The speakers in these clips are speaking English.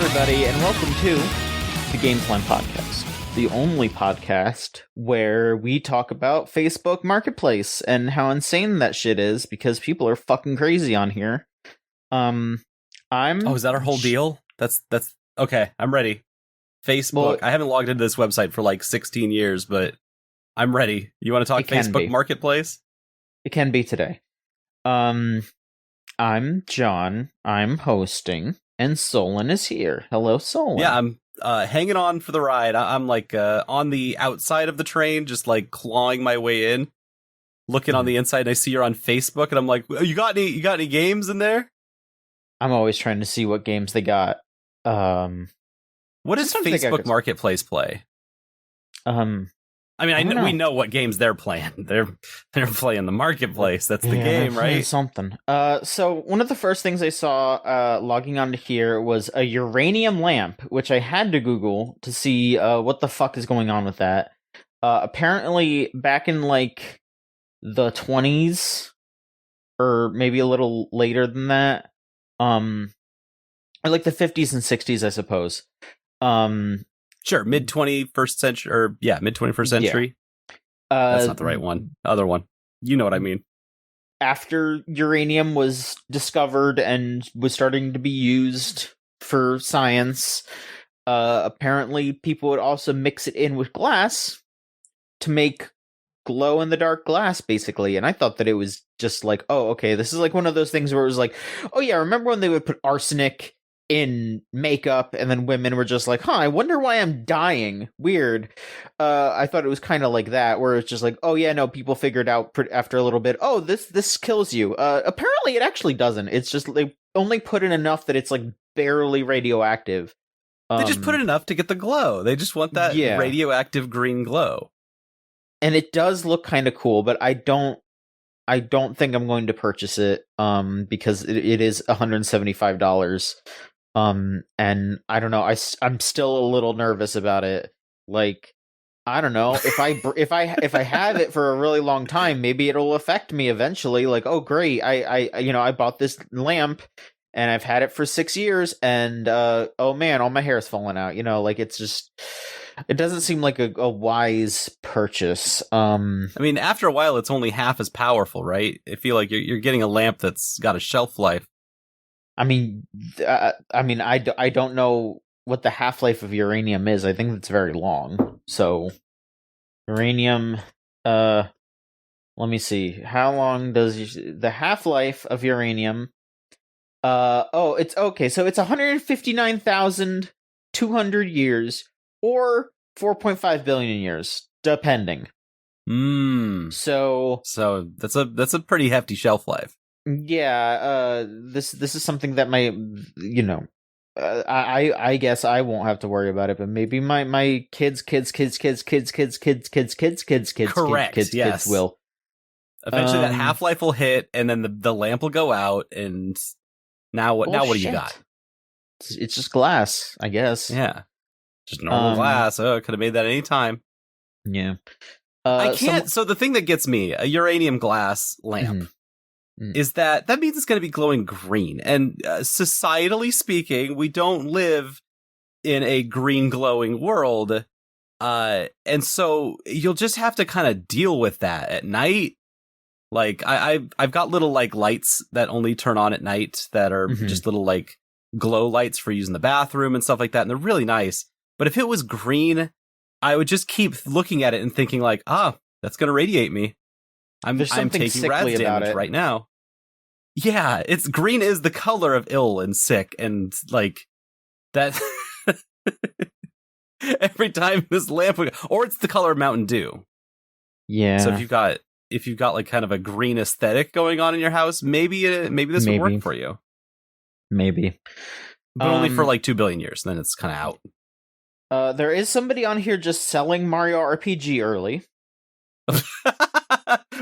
everybody, and welcome to the Gamesline podcast, the only podcast where we talk about Facebook Marketplace and how insane that shit is because people are fucking crazy on here. Is that our whole deal? That's okay. I'm ready. Facebook. Well, I haven't logged into this website for like 16 years, but I'm ready. You want to talk Facebook Marketplace? It can be today. I'm John. I'm hosting. And Solon is here. Hello, Solon. Yeah, I'm hanging on for the ride. I'm like on the outside of the train, just like clawing my way in, looking on the inside. And I see you're on Facebook, and I'm like, "You got any games in there?" I'm always trying to see what games they got. What does Facebook Marketplace play? I mean, we know what games they're playing. They're playing the marketplace. That's the game, right? Something. So one of the first things I saw logging onto here was a uranium lamp, which I had to Google to see what the fuck is going on with that. Apparently, back in like the 20s, or maybe a little later than that, or like the 50s and 60s, I suppose. Sure, mid-21st century, mid-21st century. Yeah. That's not the right one. Other one. You know what I mean. After uranium was discovered and was starting to be used for science, apparently people would also mix it in with glass to make glow-in-the-dark glass, basically. And I thought that it was just like, oh, okay, this is like one of those things where it was like, oh yeah, remember when they would put arsenic in makeup, and then women were just like, I wonder why I'm dying. Weird. I thought it was kind of like that, where it's just like, oh yeah, no, people figured out after a little bit, oh, this kills you. Apparently it actually doesn't. It's just they only put in enough that it's like barely radioactive. They just put in enough to get the glow. They just want that radioactive green glow. And it does look kind of cool, but I don't think I'm going to purchase it because it is $175. And I don't know, I'm still a little nervous about it. Like, I don't know, if I have it for a really long time, maybe it'll affect me eventually. Like, oh great, I bought this lamp and I've had it for 6 years, and oh man, all my hair is falling out. Like it's just, it doesn't seem like a wise purchase. I mean, after a while, it's only half as powerful, right? I feel like you're getting a lamp that's got a shelf life. I mean, I don't know what the half-life of uranium is. I think it's very long. So, uranium, let me see. How long does the half-life of uranium? It's okay. So it's 159,200 years, or 4.5 billion years, depending. So that's a pretty hefty shelf life. Yeah, this is something that my, I guess I won't have to worry about it, but maybe my kids will. Eventually that half-life will hit, and then the lamp will go out, and now what do you got? It's just glass, I guess. Yeah. Just normal glass. Oh, I could have made that any time. Yeah. I can't, so the thing that gets me, a uranium glass lamp, is that means it's going to be glowing green. And societally speaking, we don't live in a green glowing world. And so you'll just have to kind of deal with that at night. Like I've got little like lights that only turn on at night that are just little like glow lights for using the bathroom and stuff like that. And they're really nice. But if it was green, I would just keep looking at it and thinking like, that's going to radiate me. I'm taking rad damage right now. Yeah, it's green is the color of ill and sick, and like that. Every time this lamp would, or it's the color of Mountain Dew. Yeah. So if you've got like kind of a green aesthetic going on in your house, maybe this would work for you. Maybe, but only for like 2 billion years. Then it's kind of out. There is somebody on here just selling Mario RPG early.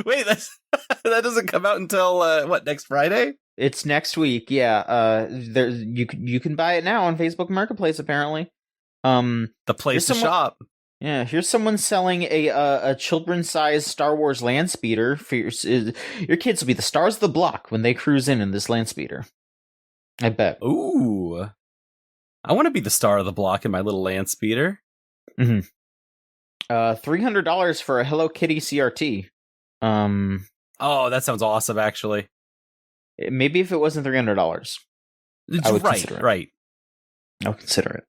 Wait, that doesn't come out until next Friday? It's next week. Yeah. You can buy it now on Facebook Marketplace. Apparently, the place to shop. Yeah, here's someone selling a children's-sized Star Wars land speeder. For your kids will be the stars of the block when they cruise in this land speeder. I bet. Ooh. I want to be the star of the block in my little land speeder. Mm-hmm. $300 for a Hello Kitty CRT. Oh, that sounds awesome, actually. Maybe if it wasn't $300. I would consider it. Right. I would consider it.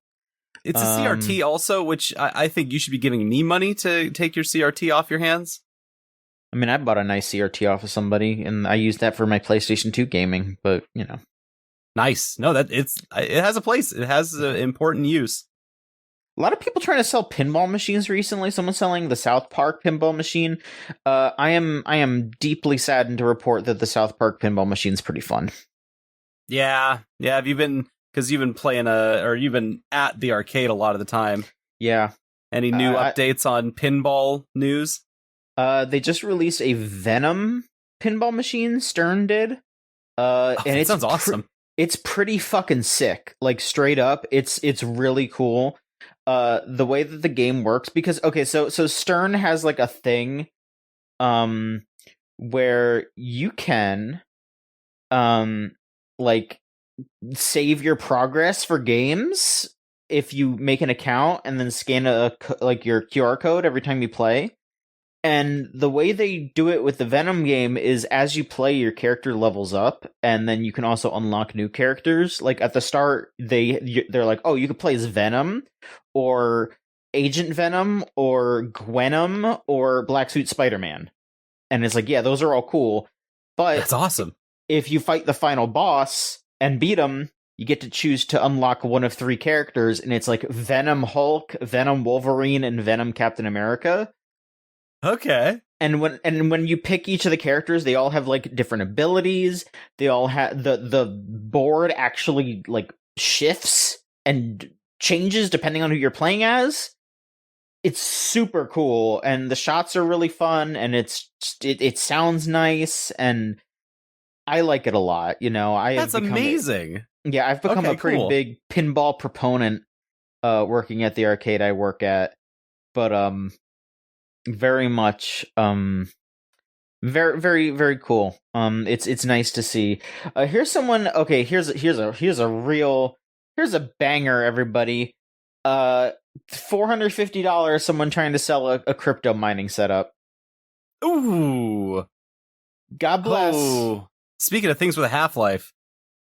It's a CRT also, which I think you should be giving me money to take your CRT off your hands. I mean, I bought a nice CRT off of somebody, and I used that for my PlayStation 2 gaming, but, you know. Nice. No, it has a place. It has an important use. A lot of people trying to sell pinball machines recently. Someone's selling the South Park pinball machine. I am deeply saddened to report that the South Park pinball machine's pretty fun. Yeah. Have you been... Because you've been playing you've been at the arcade a lot of the time. Yeah. Any new updates on pinball news? They just released a Venom pinball machine, Stern did. And it sounds awesome. It's pretty fucking sick. Like, straight up, it's really cool. The way that the game works, because, okay, so Stern has, like, a thing, where you can, like, save your progress for games if you make an account and then scan your QR code every time you play. And the way they do it with the Venom game is as you play, your character levels up, and then you can also unlock new characters. Like, at the start, they're like, oh, you could play as Venom, or Agent Venom, or Gwenom, or Black Suit Spider-Man. And it's like, yeah, those are all cool. But that's awesome. If you fight the final boss and beat him, you get to choose to unlock one of 3 characters, and it's like Venom Hulk, Venom Wolverine, and Venom Captain America. Okay. And when you pick each of the characters, they all have, like, different abilities. They all have the board actually, like, shifts and changes depending on who you're playing as. It's super cool, and the shots are really fun, and it sounds nice, and I like it a lot. You know, that's amazing. I've become a pretty big pinball proponent, working at the arcade I work at, but very much very, very, very cool. It's nice to see. Here's someone. Okay, here's a banger, everybody. $450. Someone trying to sell a crypto mining setup. Ooh, God bless. Oh. Speaking of things with a half-life,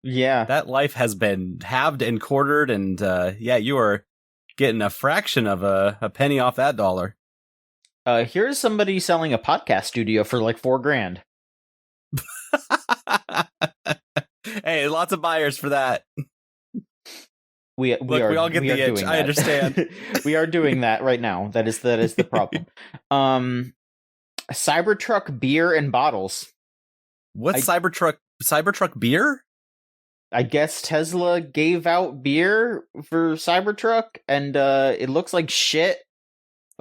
yeah, that life has been halved and quartered, and you are getting a fraction of a penny off that dollar. Here's somebody selling a podcast studio for like $4,000. Hey, lots of buyers for that. We all get the itch. I understand. We are doing that right now. That is the problem. Cybertruck beer and bottles. What's Cybertruck beer? I guess Tesla gave out beer for Cybertruck, and it looks like shit.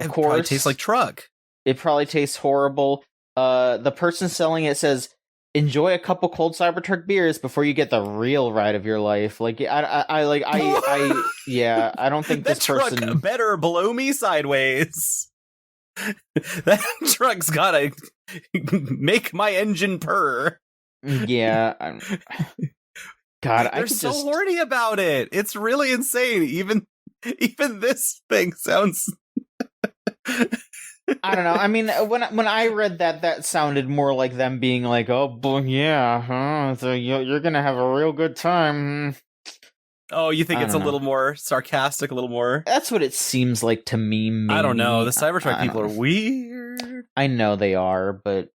Of course, probably tastes like truck. It probably tastes horrible. The person selling it says, "Enjoy a couple cold Cybertruck beers before you get the real ride of your life." Like, I don't think this person truck better blow me sideways. That truck's gotta make my engine purr. Yeah. God, they're so horny about it. It's really insane. Even this thing sounds. I don't know. I mean, when I read that sounded more like them being like, "Oh, boy, yeah, huh? So you're gonna have a real good time." Oh, you think it's a little more sarcastic, a little more? That's what it seems like to me. Maybe. I don't know. The Cybertruck people are weird. I know they are, but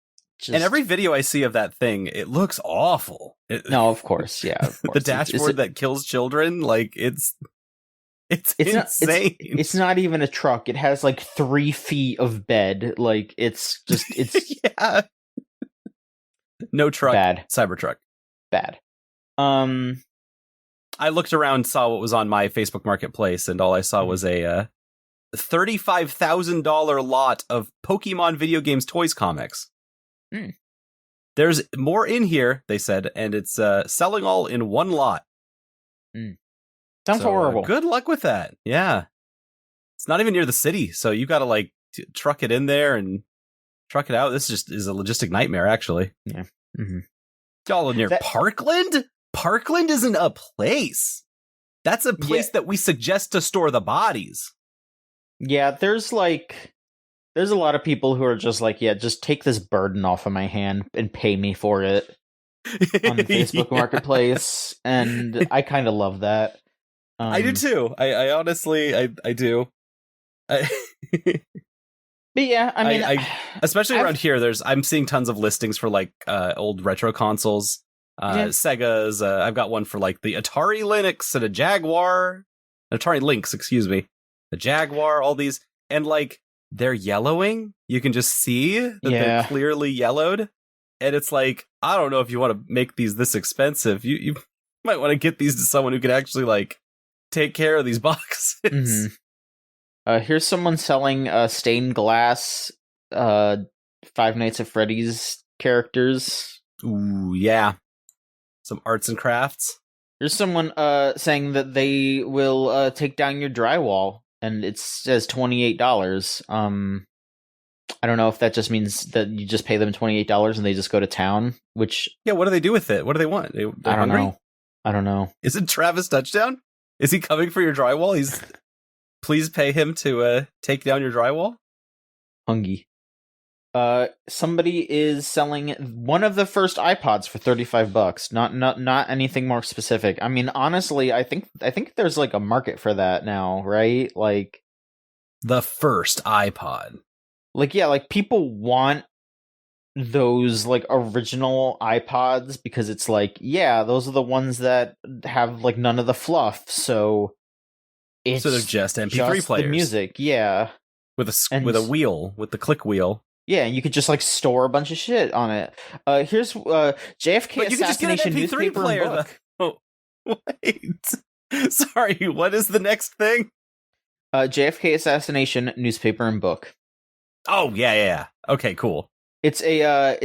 and every video I see of that thing, it looks awful. No, of course, yeah. Of course. The dashboard that kills children, like it's insane. It's not even a truck. It has like 3 feet of bed. Like it's yeah. No truck. Bad. Cybertruck. Bad. I looked around, saw what was on my Facebook Marketplace, and all I saw was a $35,000 lot of Pokemon video games toys comics. Mm. There's more in here, they said, and it's selling all in one lot. Mm. Sounds horrible. Good luck with that. Yeah. It's not even near the city, so you got to truck it in there and truck it out. This just is a logistic nightmare, actually. Yeah. Mm-hmm. Y'all near Parkland? Parkland isn't a place. That's a place that we suggest to store the bodies. Yeah, there's a lot of people who are just like, yeah, just take this burden off of my hand and pay me for it on the Facebook Marketplace, and I kind of love that. I do too. I honestly, I do. But yeah, I mean, especially around here, I'm seeing tons of listings for like old retro consoles, Sega's. I've got one for like the Atari Lynx and a Jaguar, Atari Lynx, excuse me, the Jaguar. All these, and like they're yellowing. You can just see that they're clearly yellowed, and it's like, I don't know if you want to make these this expensive. You might want to get these to someone who can actually like take care of these boxes. Mm-hmm. Here's someone selling stained glass Five Nights at Freddy's characters. Ooh, yeah. Some arts and crafts. Here's someone saying that they will take down your drywall, and it says $28. I don't know if that just means that you just pay them $28 and they just go to town, which... Yeah, what do they do with it? What do they want? I don't know. Is it Travis Touchdown? Is he coming for your drywall? Please pay him to take down your drywall? Hungy. Somebody is selling one of the first iPods for $35. Not anything more specific. I mean, honestly, I think there's like a market for that now, right? Like the first iPod. Like, yeah, like people want those like original iPods because it's like, yeah, those are the ones that have like none of the fluff, so they're just MP3 players. The music, yeah, with a wheel, with the click wheel. Yeah, and you could just like store a bunch of shit on it. Here's JFK but you assassination could just get an MP3 newspaper player, and book. Oh, wait, sorry, what is the next thing? JFK assassination newspaper and book. Oh yeah. Okay, cool. It's a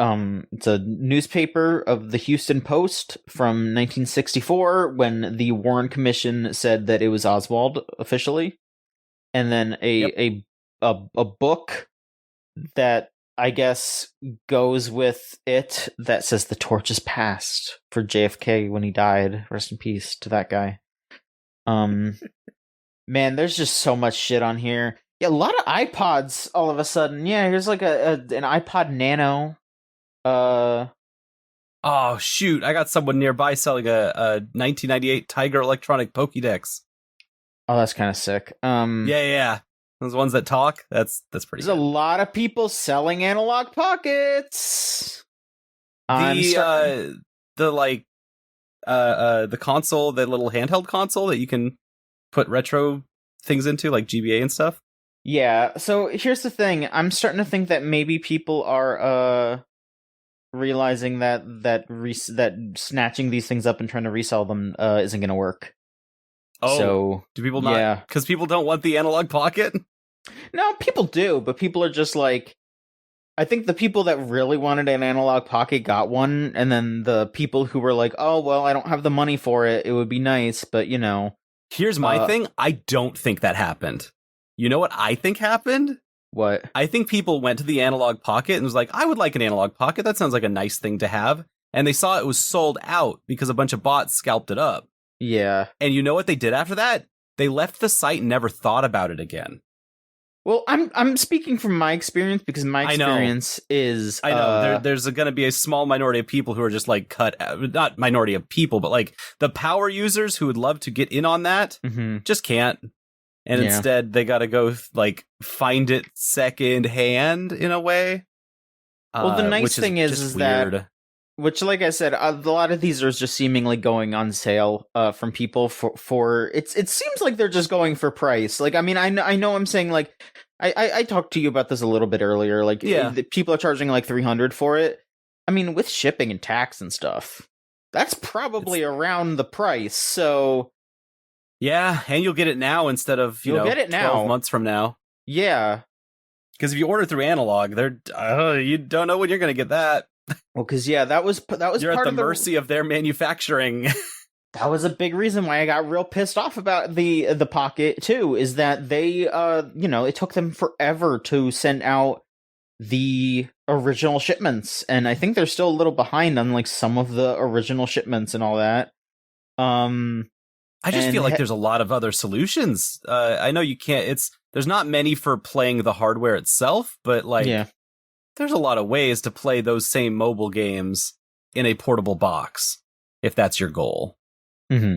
newspaper of the Houston Post from 1964 when the Warren Commission said that it was Oswald officially, and then a book that I guess goes with it that says the torch is passed for JFK when he died. Rest in peace to that guy. Man, there's just so much shit on here. Yeah, a lot of iPods all of a sudden. Yeah, here's like an iPod Nano. Oh shoot! I got someone nearby selling a 1998 Tiger Electronic Pokédex. Oh, that's kind of sick. Yeah. Those ones that talk. That's pretty. There's good. a lot of people selling analog pockets. The console, the little handheld console that you can put retro things into, like GBA and stuff. Yeah, so here's the thing. I'm starting to think that maybe people are realizing that snatching these things up and trying to resell them isn't going to work. Oh, so, do people not? Yeah. Because people don't want the analog pocket? No, people do, but people are just like... I think the people that really wanted an analog pocket got one, and then the people who were like, oh, well, I don't have the money for it, it would be nice, but, you know... Here's my thing. I don't think that happened. You know what I think happened? What? I think people went to the analog pocket and was like, I would like an analog pocket. That sounds like a nice thing to have. And they saw it was sold out because a bunch of bots scalped it up. Yeah. And you know what they did after that? They left the site and never thought about it again. Well, I'm speaking from my experience because my experience is... I know. There's going to be a small minority of people who are just like not minority of people, but like the power users who would love to get in on that just can't. And instead, they got to go like find it second hand in a way. Well, the nice thing is that, which, like I said, a lot of these are just seemingly going on sale from people for it seems like they're just going for price. Like, I mean, I know I'm saying like I talked to you about this a little bit earlier. Like, people are charging like $300 for it. I mean, with shipping and tax and stuff, that's probably around the price. So. Yeah, and you'll get it now instead of you'll get it now 12 months from now. Yeah, because if you order through analog, you don't know when you're going to get that. Well, because that was you're part at the mercy of their manufacturing. That was a big reason why I got real pissed off about the Pocket too. Is that they it took them forever to send out the original shipments, and I think they're still a little behind on like some of the original shipments and all that. I just feel like there's a lot of other solutions. I know you can't. There's not many for playing the hardware itself, but like, there's a lot of ways to play those same mobile games in a portable box if that's your goal. Mm-hmm.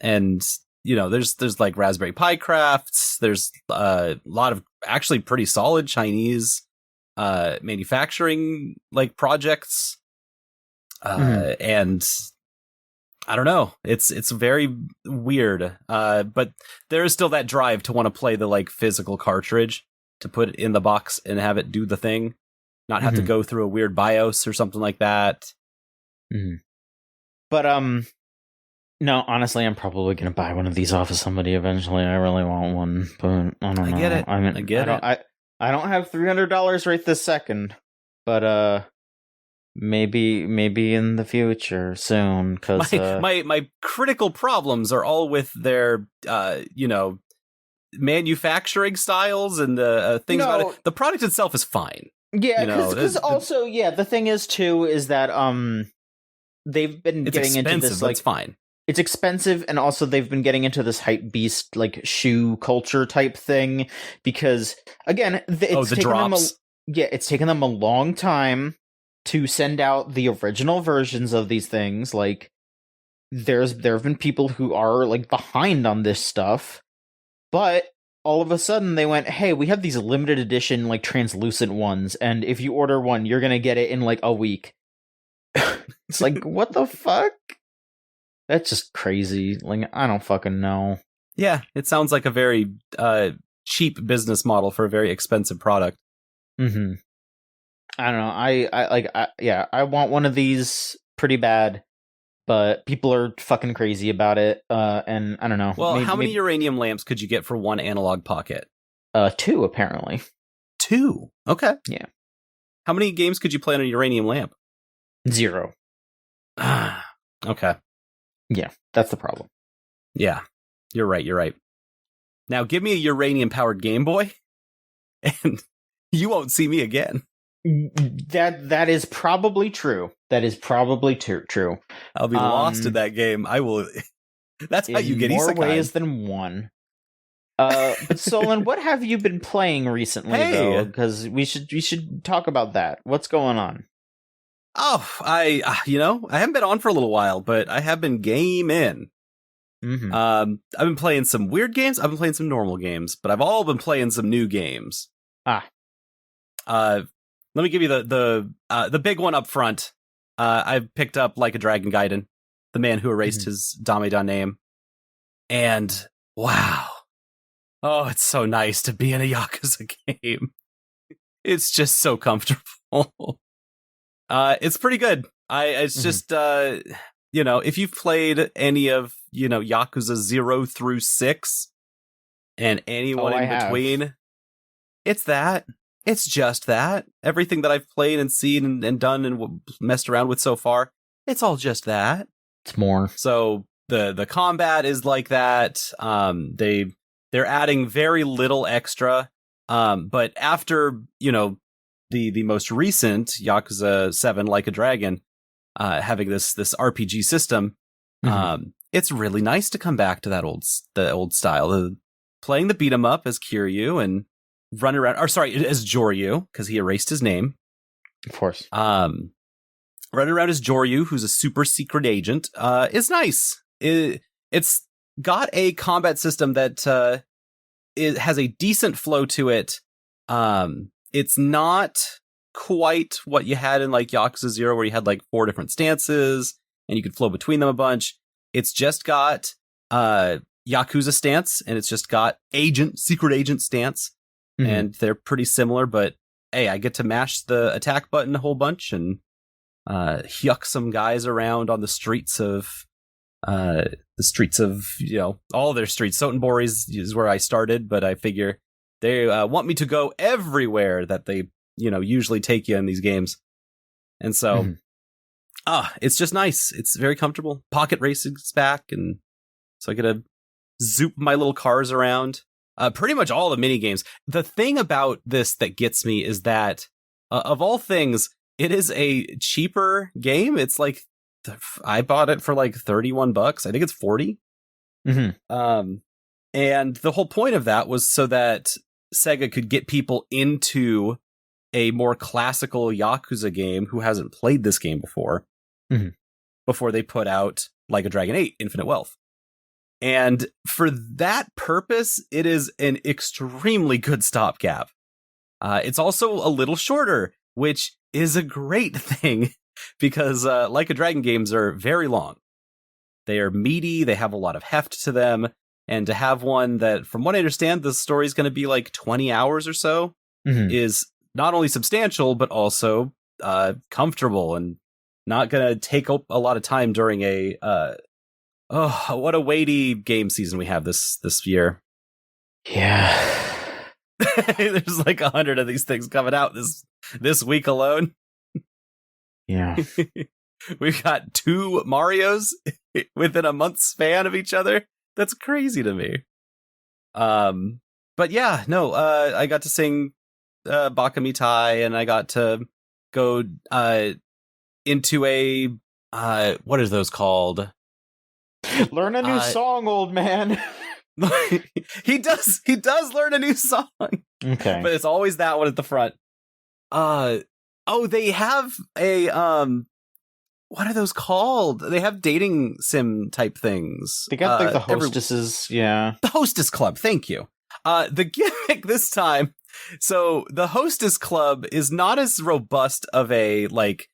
And there's like Raspberry Pi crafts. There's a lot of actually pretty solid Chinese manufacturing like projects, and I don't know. It's very weird, but there is still that drive to want to play the like physical cartridge to put it in the box and have it do the thing, not have to go through a weird BIOS or something like that. Mm-hmm. But no, honestly, I'm probably gonna buy one of these off of somebody eventually. I really want one, but I don't know. I get it. I don't have $300 right this second, but maybe in the future soon. Because my critical problems are all with their manufacturing styles and the things about it. The product itself is fine. Yeah, because also the thing is too is that they've been getting into this like fine. It's expensive, and also they've been getting into this hype beast like shoe culture type thing because again, it's taken them a long time to send out the original versions of these things. Like there have been people who are like behind on this stuff, but all of a sudden they went, hey, we have these limited edition like translucent ones, and if you order one, you're gonna get it in like a week. It's like, what the fuck? That's just crazy. Like, I don't fucking know. Yeah, it sounds like a very cheap business model for a very expensive product. Mm-hmm. I don't know. I want one of these pretty bad, but people are fucking crazy about it. And I don't know. Well, how many uranium lamps could you get for one analog pocket? 2 apparently. 2? Okay. Yeah. How many games could you play on a uranium lamp? 0. Okay. Yeah, that's the problem. Yeah, you're right. Now give me a uranium-powered Game Boy, and you won't see me again. That is probably true. That is probably true. I'll be lost in that game. I will. That's how you get more isekai. Ways than one. But Solon, what have you been playing recently, though? Because we should talk about that. What's going on? Oh, I haven't been on for a little while, but I have been gaming. Mm-hmm. I've been playing some weird games. I've been playing some normal games, but I've all been playing some new games. Let me give you the big one up front. I've picked up Like a Dragon Gaiden, the man who erased his Dameda name, and wow, oh, it's so nice to be in a Yakuza game. It's just so comfortable. It's pretty good. It's just, if you've played any of, Yakuza 0 through 6 and anyone in between, it's that. It's just that. Everything that I've played and seen and done and messed around with so far, it's all just that. It's more. So the combat is like that. They're adding very little extra. But after, the most recent Yakuza 7 Like a Dragon having this RPG system, it's really nice to come back to the old style. Playing the beat 'em up as Kiryu and run around, as Joryu, because he erased his name. Of course. Running around as Joryu, who's a super secret agent, is nice. It's got a combat system that it has a decent flow to it. It's not quite what you had in like Yakuza 0, where you had like 4 different stances and you could flow between them a bunch. It's just got Yakuza stance, and it's just got secret agent stance, and they're pretty similar. But hey, I get to mash the attack button a whole bunch and yuck some guys around on the streets of all their streets. Sotenbori is where I started, but I figure they want me to go everywhere that they usually take you in these games. And so it's just nice. It's very comfortable. Pocket racing's back, and so I get to zoop my little cars around. Pretty much all the mini games. The thing about this that gets me is that of all things, it is a cheaper game. It's like I bought it for like $31. I think it's 40. Mm-hmm. And the whole point of that was so that Sega could get people into a more classical Yakuza game who hasn't played this game before, before they put out Like a Dragon 8 Infinite Wealth. And for that purpose, it is an extremely good stopgap. It's also a little shorter, which is a great thing because Like a Dragon games are very long. They are meaty, they have a lot of heft to them, and to have one that, from what I understand, the story is going to be like 20 hours or so is not only substantial, but also comfortable and not going to take up a lot of time during a what a weighty game season we have this year. Yeah. There's like 100 of these things coming out this week alone. Yeah. We've got 2 Marios within a month's span of each other. That's crazy to me. But yeah, no, I got to sing Bakamitai, and I got to go into a what are those called? Learn a new song, old man. He does learn a new song. Okay. But it's always that one at the front. They have a what are those called? They have dating sim type things. They got like the hostesses, yeah. The hostess club, thank you. The gimmick this time, so the hostess club is not as robust of a like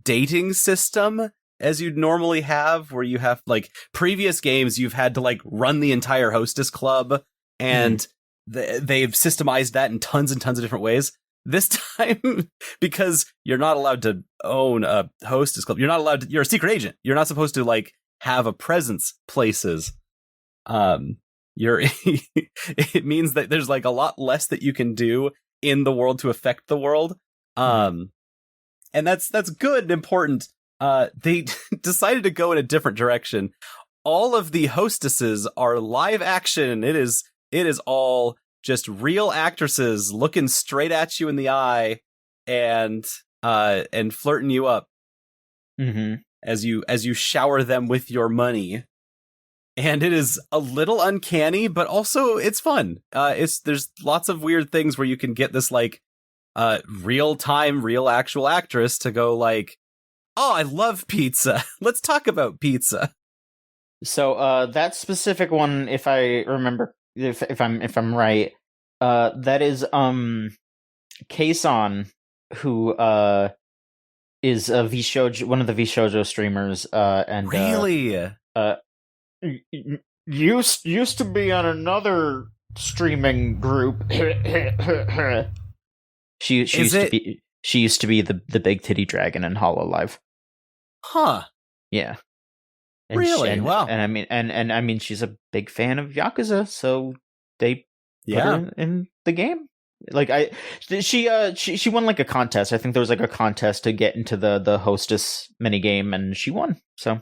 dating system as you'd normally have, where you have like previous games you've had to like run the entire hostess club, and they've systemized that in tons and tons of different ways. This time, because you're not allowed to own a hostess club, you're a secret agent. You're not supposed to like have a presence places. It means that there's like a lot less that you can do in the world to affect the world. And that's good and important. They decided to go in a different direction. All of the hostesses are live action. It is all just real actresses looking straight at you in the eye and flirting you up as you shower them with your money. And it is a little uncanny, but also it's fun. There's lots of weird things where you can get this like real actual actress to go like, oh, I love pizza. Let's talk about pizza. So that specific one, if I remember, if I'm right, that is Kason, who is a VShojo, one of the VShojo streamers, and really used to be on another streaming group. She used to be the big titty dragon in HoloLive. Huh. Yeah. And really? Wow. And I mean, she's a big fan of Yakuza, so they put her in the game. Like she won like a contest. I think there was like a contest to get into the hostess minigame, and she won. So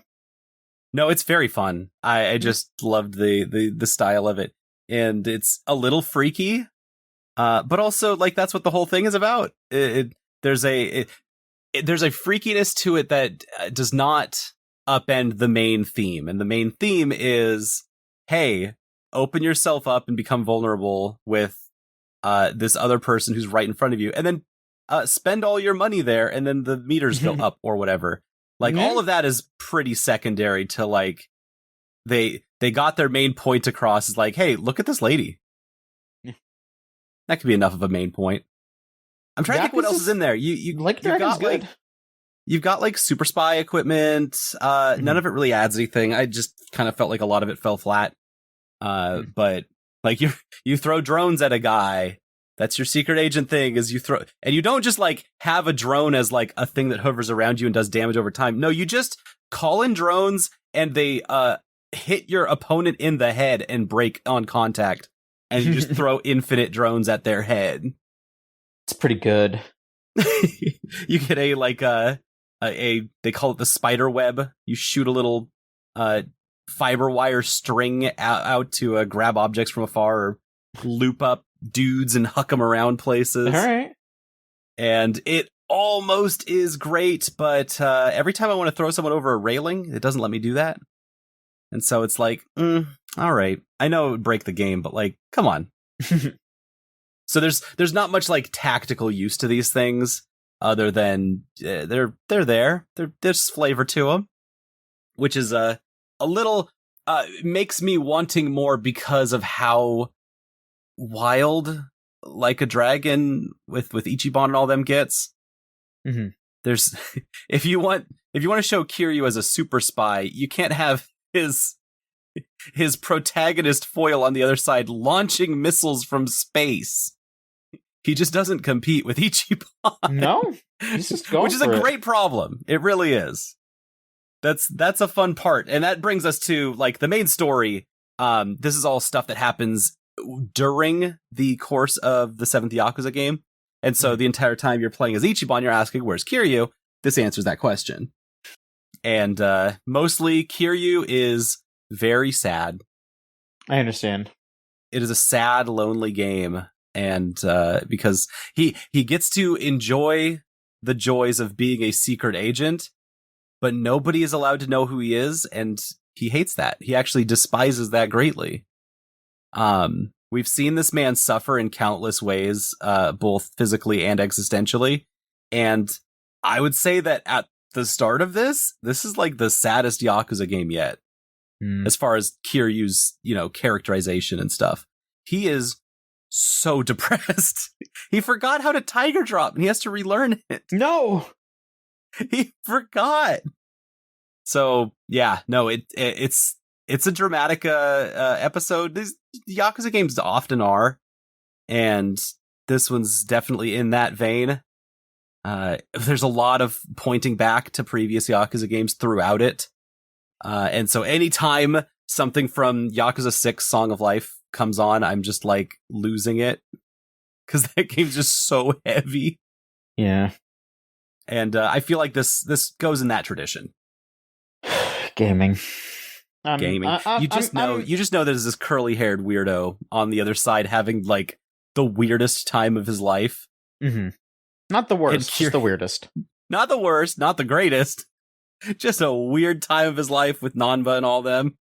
no, it's very fun. I just loved the style of it, and it's a little freaky, but also like that's what the whole thing is about. There's a freakiness to it that does not upend the main theme, and the main theme is, hey, open yourself up and become vulnerable with this other person who's right in front of you, and then spend all your money there, and then the meters go up or whatever. Like all of that is pretty secondary to like they got their main point across. Is like, hey, look at this lady. That could be enough of a main point. I'm trying to think what else is in there. You've got like super spy equipment. None of it really adds anything. I just kind of felt like a lot of it fell flat. But like you throw drones at a guy. That's your secret agent thing, is you throw, and you don't just like have a drone as like a thing that hovers around you and does damage over time. No, you just call in drones and they hit your opponent in the head and break on contact, and you just throw infinite drones at their head. It's pretty good. You get a they call it the spider web. You shoot a little fiber wire string out to grab objects from afar, or loop up dudes and huck them around places. All right. And it almost is great, but every time I want to throw someone over a railing, it doesn't let me do that. And so it's like, all right, I know it would break the game, but like, come on. So there's not much like tactical use to these things other than they're there. There's flavor to them, which is a little makes me wanting more because of how wild Like a Dragon with Ichiban and all them gets. Mm-hmm. There's if you want to show Kiryu as a super spy, you can't have his protagonist foil on the other side launching missiles from space. He just doesn't compete with Ichiban. No, he's just going which is a great problem. It really is. That's a fun part, and that brings us to like the main story. This is all stuff that happens during the course of the 7th Yakuza game, and so the entire time you're playing as Ichiban, you're asking, "Where's Kiryu?" This answers that question, and mostly Kiryu is very sad. I understand. It is a sad, lonely game, and because he gets to enjoy the joys of being a secret agent, but nobody is allowed to know who he is, and he hates that. He actually despises that greatly. We've seen this man suffer in countless ways, both physically and existentially, and I would say that at the start of this is like the saddest Yakuza game yet. As far as Kiryu's, characterization and stuff. He is so depressed. He forgot how to tiger drop and he has to relearn it. No! He forgot. So, yeah, no, it's a dramatic episode. These Yakuza games often are, and this one's definitely in that vein. There's a lot of pointing back to previous Yakuza games throughout it. And so anytime something from Yakuza 6 Song of Life comes on, I'm just like losing it. Because that game's just so heavy. Yeah. And I feel like this goes in that tradition. Gaming. Gaming. You just know there's this curly-haired weirdo on the other side having like the weirdest time of his life. Mm-hmm. Not the worst, just the weirdest. Not the worst, not the greatest. Just a weird time of his life with Nanba and all them.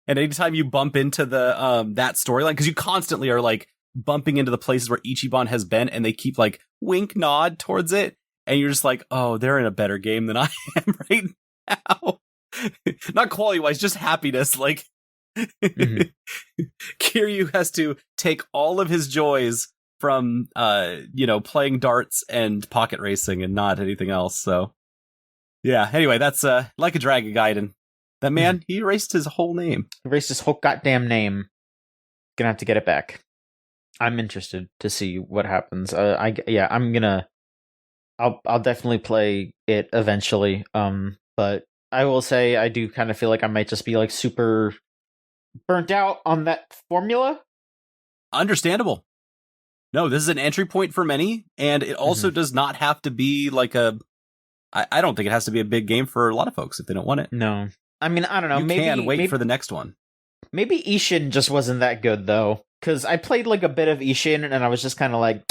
And anytime you bump into the that storyline, because you constantly are like bumping into the places where Ichiban has been, and they keep like wink nod towards it, and you're just like, oh, they're in a better game than I am right now. Not quality wise, just happiness. Like Kiryu has to take all of his joys from playing darts and pocket racing and not anything else. So yeah, anyway, that's Like a Dragon Gaiden. That man, he erased his whole name. He erased his whole goddamn name. Gonna have to get it back. I'm interested to see what happens. I'll definitely play it eventually. But I will say I do kind of feel like I might just be like super burnt out on that formula. Understandable. No, this is an entry point for many, and it also does not have to be like I don't think it has to be a big game for a lot of folks if they don't want it. No. I mean, I don't know. You can wait for the next one. Maybe Ishin just wasn't that good, though. Because I played like a bit of Ishin, and I was just kind of like,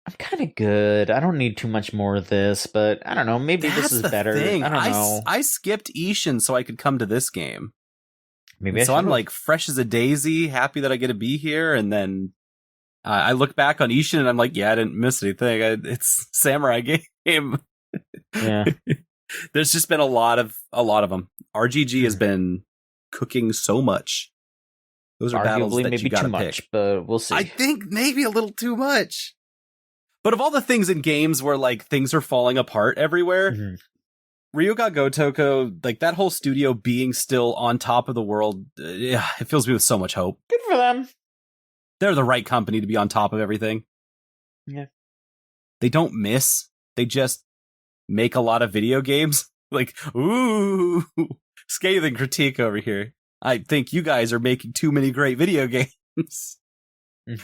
I'm kind of good. I don't need too much more of this, but I don't know. Maybe this is better. Thing. I don't know. I skipped Ishin so I could come to this game. Maybe so I'm like fresh as a daisy, happy that I get to be here, and then I look back on Ishin and I'm like, yeah, I didn't miss anything. It's samurai game. Yeah. There's just been a lot of them. RGG has been cooking so much. Those are battles that maybe you gotta too much, pick. but we'll see. I think maybe a little too much. But of all the things in games where like things are falling apart everywhere, Ryuga Gotoku, like that whole studio being still on top of the world, it fills me with so much hope. Good for them. They're the right company to be on top of everything. Yeah. They don't miss. They just make a lot of video games. Like, ooh, scathing critique over here. I think you guys are making too many great video games. Do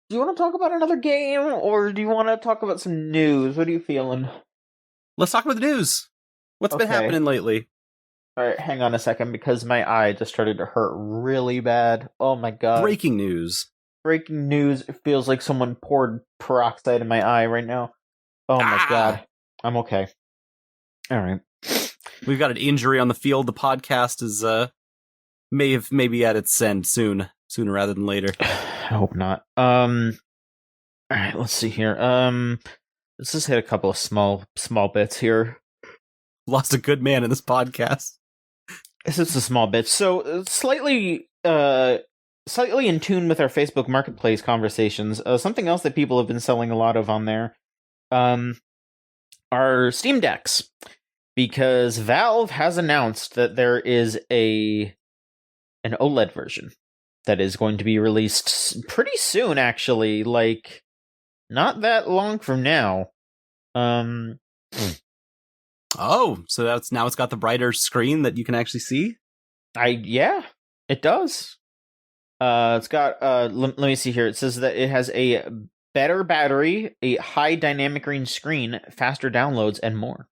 you want to talk about another game, or do you want to talk about some news? What are you feeling? Let's talk about the news. What's been happening lately? All right, hang on a second, because my eye just started to hurt really bad. Oh my god. Breaking news. breaking news. It feels like someone poured peroxide in my eye right now. Oh my god. I'm okay. All right. We've got an injury on the field. The podcast is maybe at its end sooner rather than later. I hope not. All right, let's see here. Let's just hit a couple of small bits here. Lost a good man in this podcast. It's just a small bit. So slightly in tune with our Facebook Marketplace conversations. Something else that people have been selling a lot of on there, are Steam Decks, because Valve has announced that there is an OLED version that is going to be released pretty soon. Actually, like not that long from now. Oh, so it's got the brighter screen that you can actually see? Yeah, it does. It's got let me see here. It says that it has a better battery, a high dynamic range screen, faster downloads, and more.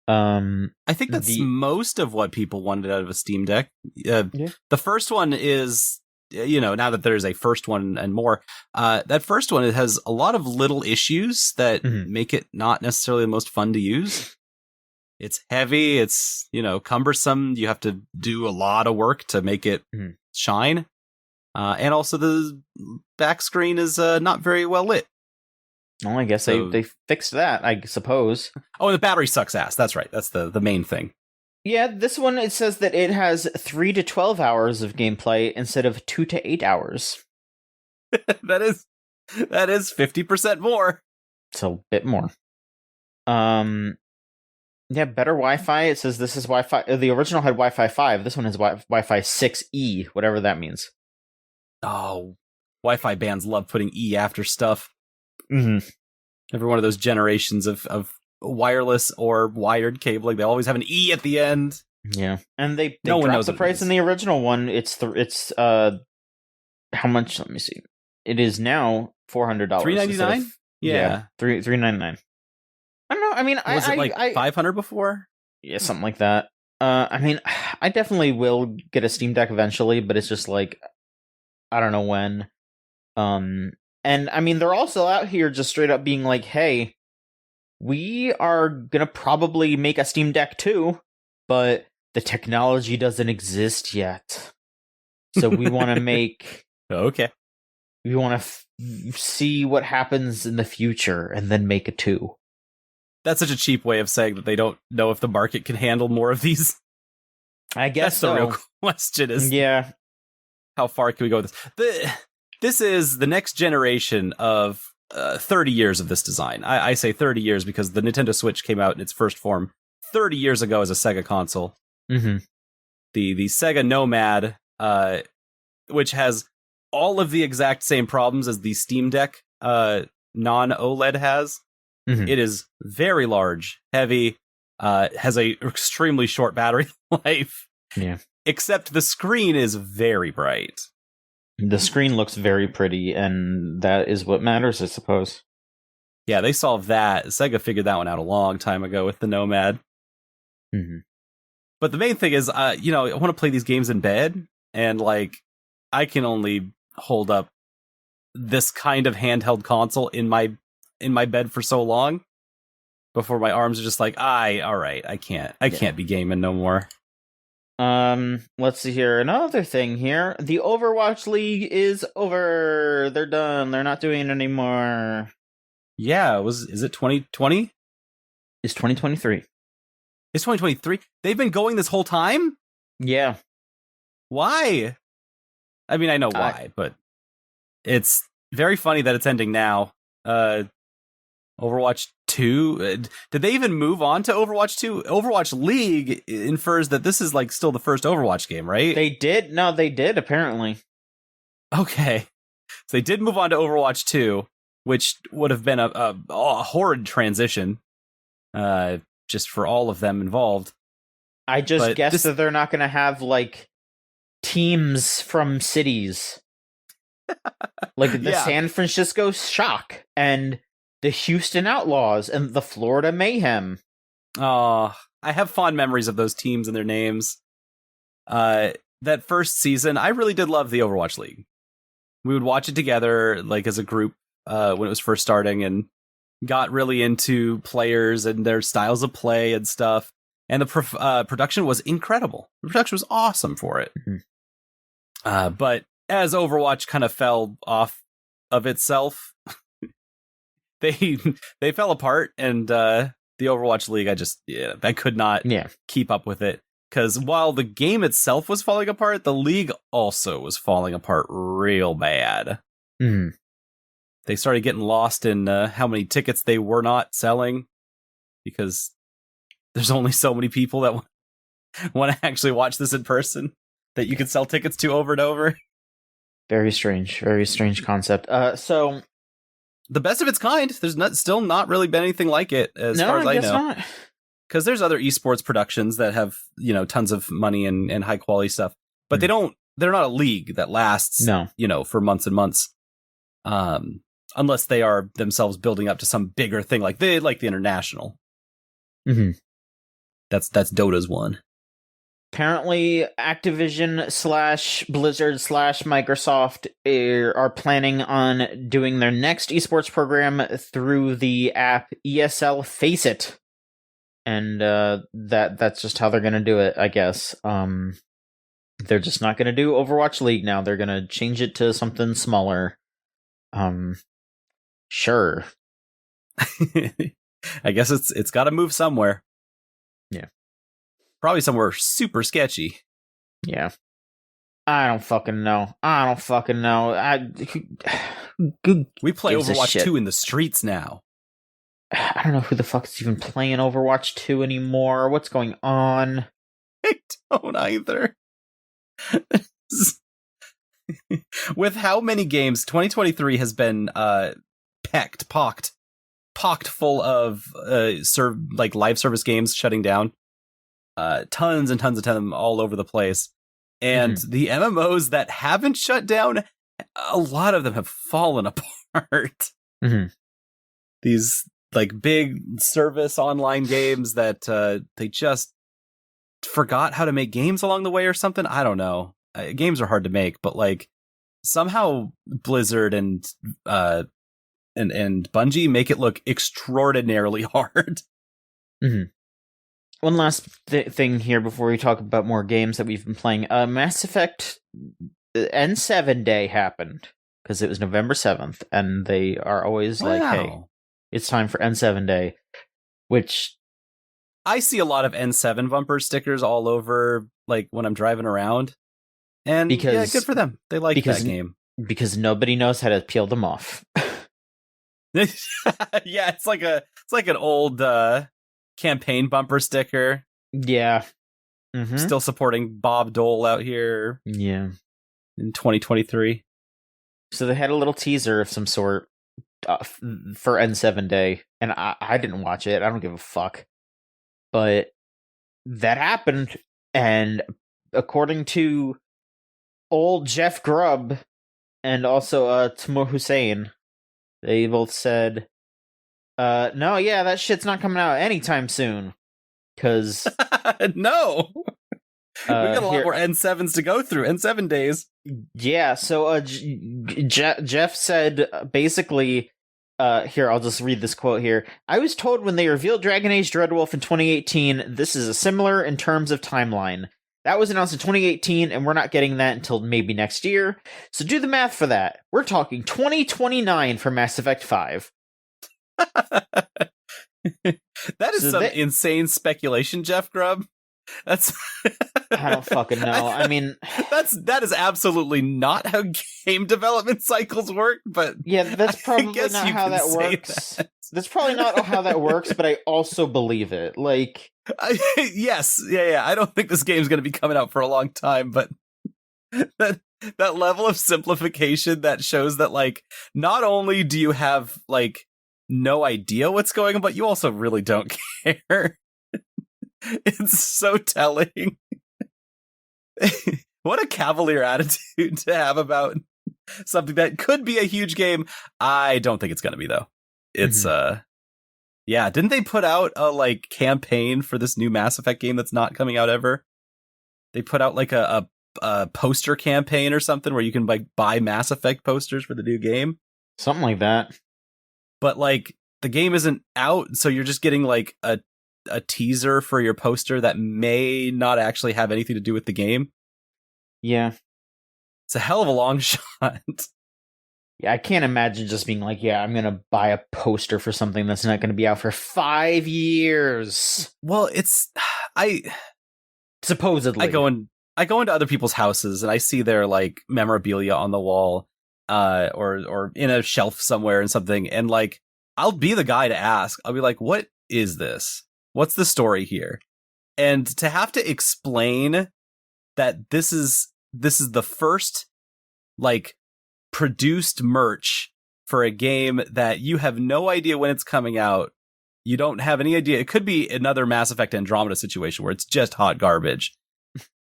I think that's most of what people wanted out of a Steam Deck. The first one is, now that there's a first one and more, that first one, it has a lot of little issues that make it not necessarily the most fun to use. It's heavy, it's, cumbersome, you have to do a lot of work to make it shine. And also the back screen is not very well lit. Well, I guess they fixed that, I suppose. Oh, and the battery sucks ass. That's right. That's the main thing. Yeah, this one, it says that it has 3 to 12 hours of gameplay instead of 2 to 8 hours. That is 50% more. It's a bit more. Yeah, better Wi-Fi. It says this is Wi-Fi. The original had Wi-Fi 5. This one has Wi-Fi 6E, whatever that means. Oh, Wi-Fi bands love putting E after stuff. Mm-hmm. Every one of those generations of wireless or wired cabling, they always have an E at the end. Yeah, and they no one knows the price in the original one. It's how much? Let me see. It is now $400. $399. Yeah, $399. I don't know. I mean, was it like $500 before? Yeah, something like that. I mean, I definitely will get a Steam Deck eventually, but it's just like I don't know when. And I mean, they're also out here just straight up being like, "Hey, we are gonna probably make a Steam Deck too, but the technology doesn't exist yet. So we want to make okay. We want to see what happens in the future, and then make a 2." That's such a cheap way of saying that they don't know if the market can handle more of these. I guess that's the real question. Is how far can we go with this? This is the next generation of 30 years of this design. I say 30 years because the Nintendo Switch came out in its first form 30 years ago as a Sega console. Mm-hmm. The Sega Nomad, which has all of the exact same problems as the Steam Deck non-OLED has. Mm-hmm. It is very large, heavy, has a extremely short battery life. Yeah. Except the screen is very bright. The screen looks very pretty, and that is what matters, I suppose. Yeah, they solved that. Sega figured that one out a long time ago with the Nomad. Mm-hmm. But the main thing is, I want to play these games in bed, and like, I can only hold up this kind of handheld console in my bed for so long before my arms are just like, all right, I can't be gaming no more. Let's see here. Another thing here. The Overwatch League is over. They're done. They're not doing it anymore. Yeah, is it 2020? It's 2023. It's 2023? They've been going this whole time? Yeah. Why? I mean, I know why, but it's very funny that it's ending now. Overwatch 2? Did they even move on to Overwatch 2? Overwatch League infers that this is like still the first Overwatch game, right? They did? No, they did, apparently. Okay. So they did move on to Overwatch 2, which would have been a horrid transition, just for all of them involved. I just guess that they're not going to have, like, teams from cities. Like the San Francisco Shock, and the Houston Outlaws, and the Florida Mayhem. Oh, I have fond memories of those teams and their names. That first season, I really did love the Overwatch League. we would watch it together, like as a group, when it was first starting, and got really into players and their styles of play and stuff. And the production was incredible. The production was awesome for it. Mm-hmm. But as Overwatch kind of fell off of itself, they fell apart, and the Overwatch League, I could not keep up with it. Because while the game itself was falling apart, the league also was falling apart real bad. Mm. They started getting lost in how many tickets they were not selling, because there's only so many people that want to actually watch this in person that you can sell tickets to over and over. Very strange concept. So the best of its kind. There's still not really been anything like it, as far as I know. Not. Because there's other esports productions that have, tons of money and high quality stuff, but they're not a league that lasts, for months and months. Unless they are themselves building up to some bigger thing, like the international. Mm-hmm. That's Dota's one. Apparently, Activision / Blizzard / Microsoft are planning on doing their next esports program through the app ESL Faceit. And that's just how they're going to do it, I guess. They're just not going to do Overwatch League now. They're going to change it to something smaller. Sure. I guess it's got to move somewhere. Yeah. Probably somewhere super sketchy. Yeah. I don't fucking know. We play Overwatch 2 in the streets now. I don't know who the fuck is even playing Overwatch 2 anymore. What's going on? I don't either. With how many games, 2023 has been pocked full of live service games shutting down. Tons and tons of them all over the place. And the MMOs that haven't shut down, a lot of them have fallen apart. Mm-hmm. These big service online games that they just forgot how to make games along the way or something. I don't know. Games are hard to make, but somehow Blizzard and Bungie make it look extraordinarily hard. Mm-hmm. One last thing here before we talk about more games that we've been playing. Mass Effect N7 Day happened because it was November 7th, and they are always like, hey, it's time for N7 Day, which I see a lot of N7 bumper stickers all over, when I'm driving around. And good for them. They like that game. Because nobody knows how to peel them off. Yeah, it's like an old campaign bumper sticker. Yeah. Mm-hmm. Still supporting Bob Dole out here. Yeah. In 2023. So they had a little teaser of some sort for N7 Day, and I didn't watch it. I don't give a fuck. But that happened, and according to old Jeff Grubb and also Timur Hussein, they both said, no, yeah, that shit's not coming out anytime soon. Because no, we got a lot more N7s to go through. N7 days. Yeah, so Jeff said basically, here, I'll just read this quote here. I was told when they revealed Dragon Age Dreadwolf in 2018, this is a similar in terms of timeline. That was announced in 2018, and we're not getting that until maybe next year. So do the math for that. We're talking 2029 for Mass Effect 5. That is insane speculation, Jeff Grubb. That's I don't fucking know. I mean, that is absolutely not how game development cycles work. But yeah, that's probably not how that works. That's probably not how that works. But I also believe it. Yes, yeah. I don't think this game's going to be coming out for a long time. But that level of simplification that shows that not only do you have no idea what's going on, but you also really don't care. It's so telling. What a cavalier attitude to have about something that could be a huge game. I don't think it's going to be, though. It's, yeah, didn't they put out a, campaign for this new Mass Effect game that's not coming out ever? They put out, a poster campaign or something where you can like buy Mass Effect posters for the new game. Something like that. But like the game isn't out, so you're just getting like a teaser for your poster that may not actually have anything to do with the game. Yeah. It's a hell of a long shot. Yeah, I can't imagine just being like, yeah, I'm going to buy a poster for something that's not going to be out for 5 years. Well, supposedly. I go into other people's houses and I see their like memorabilia on the wall, or in a shelf somewhere and something, and like I'll be the guy to ask. I'll be like, "What is this? What's the story here?" And to have to explain that this is the first like produced merch for a game that you have no idea when it's coming out. You don't have any idea. It could be another Mass Effect Andromeda situation where it's just hot garbage.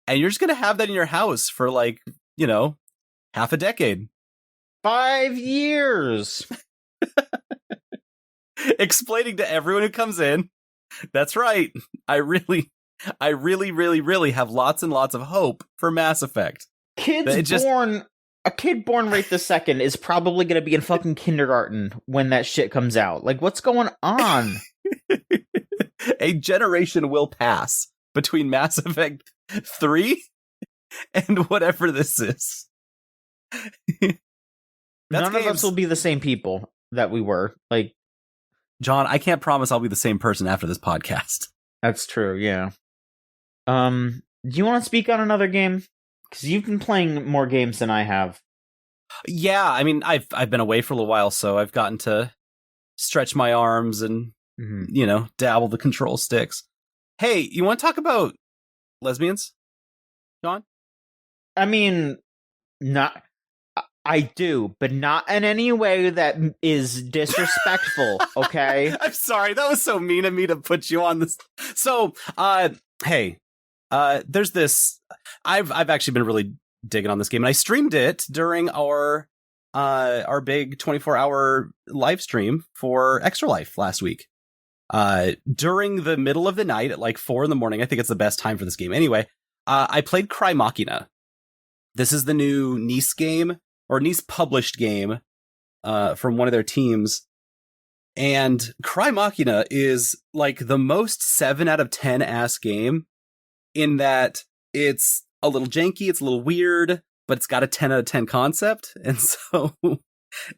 And you're just going to have that in your house for like, half a decade. 5 years. Explaining to everyone who comes in, that's right. I really, really have lots and lots of hope for Mass Effect. A kid born right this second is probably going to be in fucking kindergarten when that shit comes out. Like, what's going on? A generation will pass between Mass Effect 3 and whatever this is. None of us will be the same people that we were. Like, John, I can't promise I'll be the same person after this podcast. That's true, yeah. Do you want to speak on another game? Because you've been playing more games than I have. Yeah, I mean, I've been away for a little while, so I've gotten to stretch my arms and, dabble the control sticks. Hey, you want to talk about lesbians, John? I mean, I do, but not in any way that is disrespectful, okay? I'm sorry, that was so mean of me to put you on this. So, hey, there's this. I've actually been really digging on this game, and I streamed it during our big 24-hour live stream for Extra Life last week. During the middle of the night at like 4 a.m, I think it's the best time for this game. Anyway, I played CRYMACHINA. This is the new Nice game, or Nice published game, from one of their teams. And CRYMACHINA is like the most 7 out of 10 ass game, in that it's a little janky, it's a little weird, but it's got a 10 out of 10 concept. And so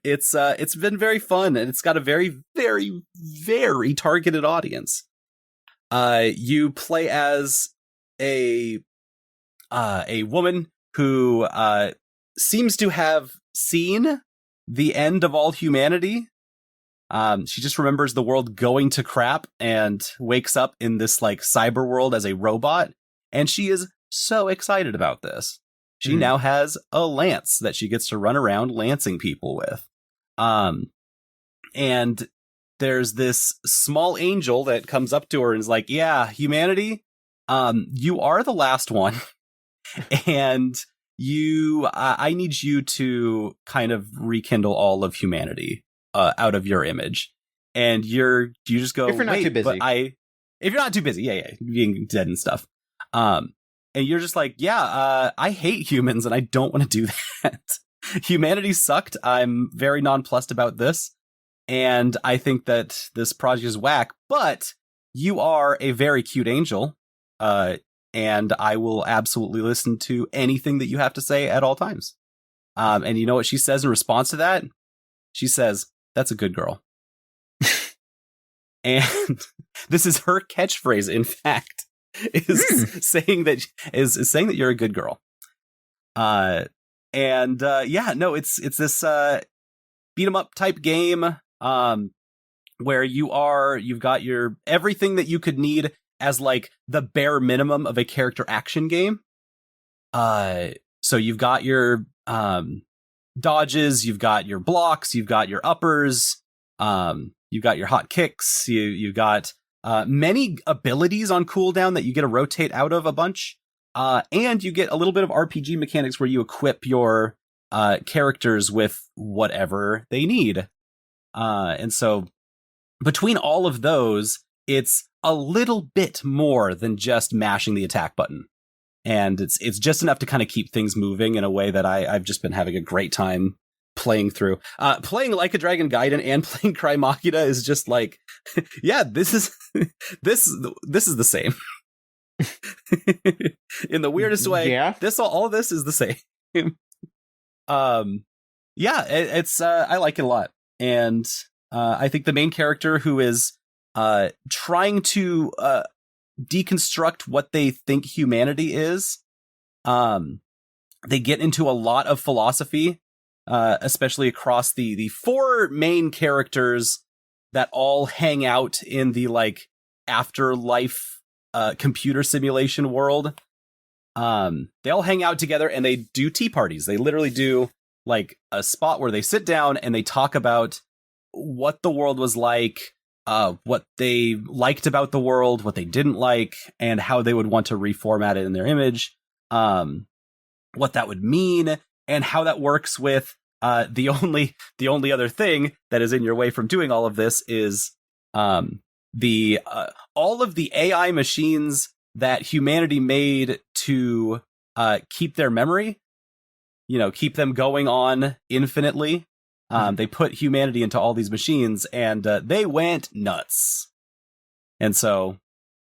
it's been very fun, and it's got a very, very, very targeted audience. You play as a woman who seems to have seen the end of all humanity. She just remembers the world going to crap and wakes up in this like cyber world as a robot. And she is so excited about this. She now has a lance that she gets to run around lancing people with. And there's this small angel that comes up to her and is like, yeah, humanity, you are the last one. And I need you to kind of rekindle all of humanity out of your image. And you just go, if you're not too busy. If you're not too busy, yeah, being dead and stuff. And you're just like, yeah, I hate humans and I don't want to do that. Humanity sucked. I'm very nonplussed about this. And I think that this project is whack, but you are a very cute angel. And I will absolutely listen to anything that you have to say at all times. And you know what she says in response to that? She says, that's a good girl. And this is her catchphrase, in fact, is saying that you're a good girl. Yeah, no, it's this beat 'em up type game where you've got your everything that you could need as like the bare minimum of a character action game. So you've got your dodges, you've got your blocks, you've got your uppers, you've got your hot kicks, you've got many abilities on cooldown that you get to rotate out of a bunch. And you get a little bit of RPG mechanics where you equip your characters with whatever they need. And so between all of those, it's a little bit more than just mashing the attack button. and it's just enough to kind of keep things moving in a way that I've just been having a great time playing through. Playing Like a Dragon Gaiden and playing CRYMACHINA is just like, yeah, this is the same. In the weirdest way. Yeah. All of this is the same. Yeah, it's I like it a lot. And I think the main character, who is trying to deconstruct what they think humanity is, they get into a lot of philosophy, especially across the four main characters that all hang out in the like afterlife computer simulation world. They all hang out together and they do tea parties. They literally do like a spot where they sit down and they talk about what the world was like, what they liked about the world, what they didn't like, and how they would want to reformat it in their image, what that would mean, and how that works with the only other thing that is in your way from doing all of this is the all of the AI machines that humanity made to keep their memory, keep them going on infinitely. They put humanity into all these machines, and they went nuts. And so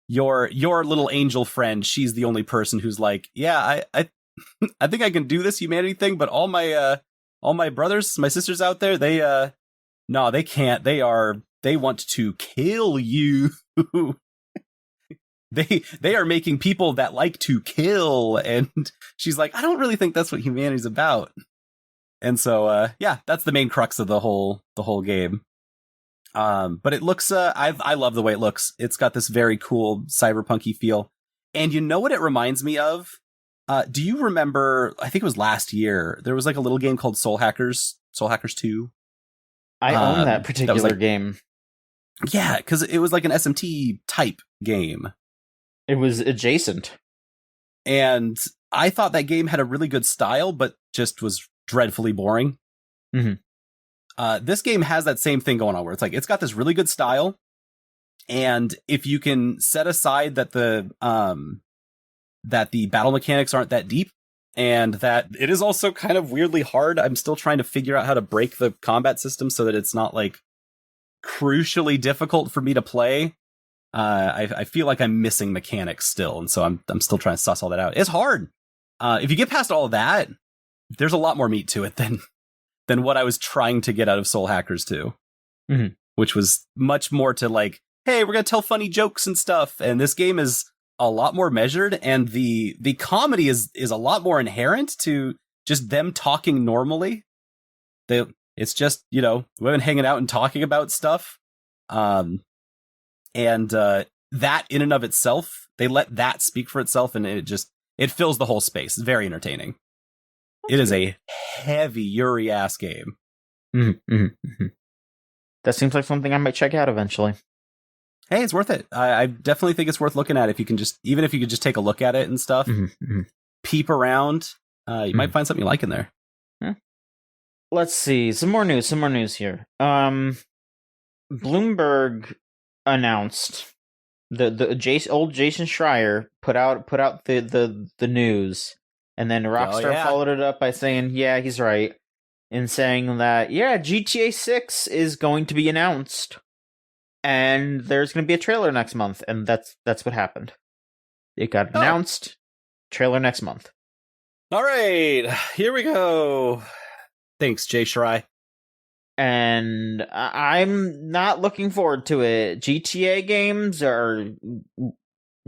your little angel friend, she's the only person who's like, yeah, I I think I can do this humanity thing, but all my brothers, my sisters out there, no, they can't. They want to kill you. They are making people that like to kill. And she's like, I don't really think that's what humanity's about. And so, yeah, that's the main crux of the whole game. But it looks, I love the way it looks. It's got this very cool cyberpunky feel. And you know what it reminds me of? Do you remember, I think it was last year, there was like a little game called Soul Hackers 2. I own that particular game. Yeah, because it was like an SMT type game. It was adjacent. And I thought that game had a really good style, but just was dreadfully boring. Mm-hmm. This game has that same thing going on, where it's like, it's got this really good style. And if you can set aside that the battle mechanics aren't that deep, and that it is also kind of weirdly hard. I'm still trying to figure out how to break the combat system so that it's not like crucially difficult for me to play. I feel like I'm missing mechanics still, and so I'm still trying to suss all that out. It's hard. If you get past all of that, there's a lot more meat to it than what I was trying to get out of Soul Hackers 2, mm-hmm. which was much more to like, hey, we're gonna tell funny jokes and stuff. And this game is a lot more measured, and the comedy is a lot more inherent to just them talking normally. It's just, women hanging out and talking about stuff. And that in and of itself, they let that speak for itself, and it fills the whole space. It's very entertaining. It is a heavy Yuri-ass game. Mm-hmm. Mm-hmm. That seems like something I might check out eventually. Hey, it's worth it. I definitely think it's worth looking at. If you could just take a look at it and stuff, mm-hmm. peep around, you might find something you like in there. Yeah. Let's see. Some more news here. Bloomberg announced the old Jason Schreier put out the news, and then Rockstar followed it up by saying, yeah, he's right, in saying that, yeah, GTA 6 is going to be announced. And there's going to be a trailer next month, and that's what happened. It got announced. Trailer next month. All right, here we go. Thanks, Jay Schrei. And I'm not looking forward to it. GTA games are,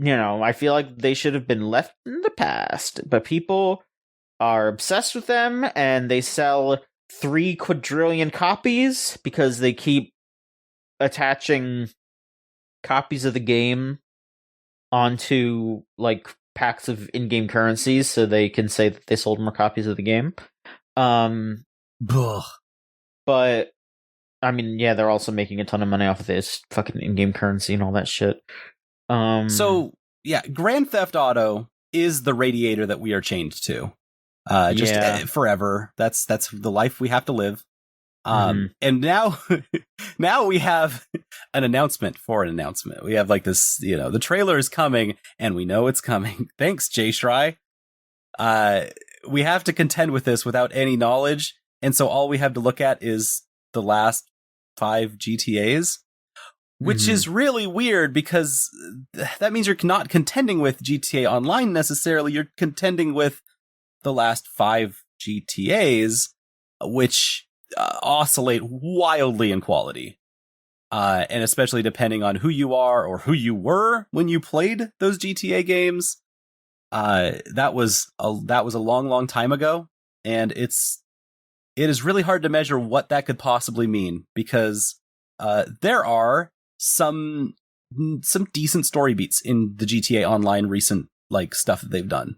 I feel like they should have been left in the past. But people are obsessed with them, and they sell 3 quadrillion copies because they keep attaching copies of the game onto like packs of in-game currencies so they can say that they sold more copies of the game. But I mean, yeah, they're also making a ton of money off of this fucking in-game currency and all that shit. So yeah, Grand Theft Auto is the radiator that we are chained to. Forever. That's the life we have to live. And now, now we have an announcement for an announcement. We have like this, the trailer is coming, and we know it's coming. Thanks, Jay Shry. We have to contend with this without any knowledge, and so all we have to look at is the last 5 GTAs, which is really weird because that means you're not contending with GTA Online necessarily. You're contending with the last 5 GTAs, which oscillate wildly in quality, and especially depending on who you are or who you were when you played those GTA games. That was a long time ago, and it is really hard to measure what that could possibly mean because there are some decent story beats in the GTA Online recent stuff that they've done.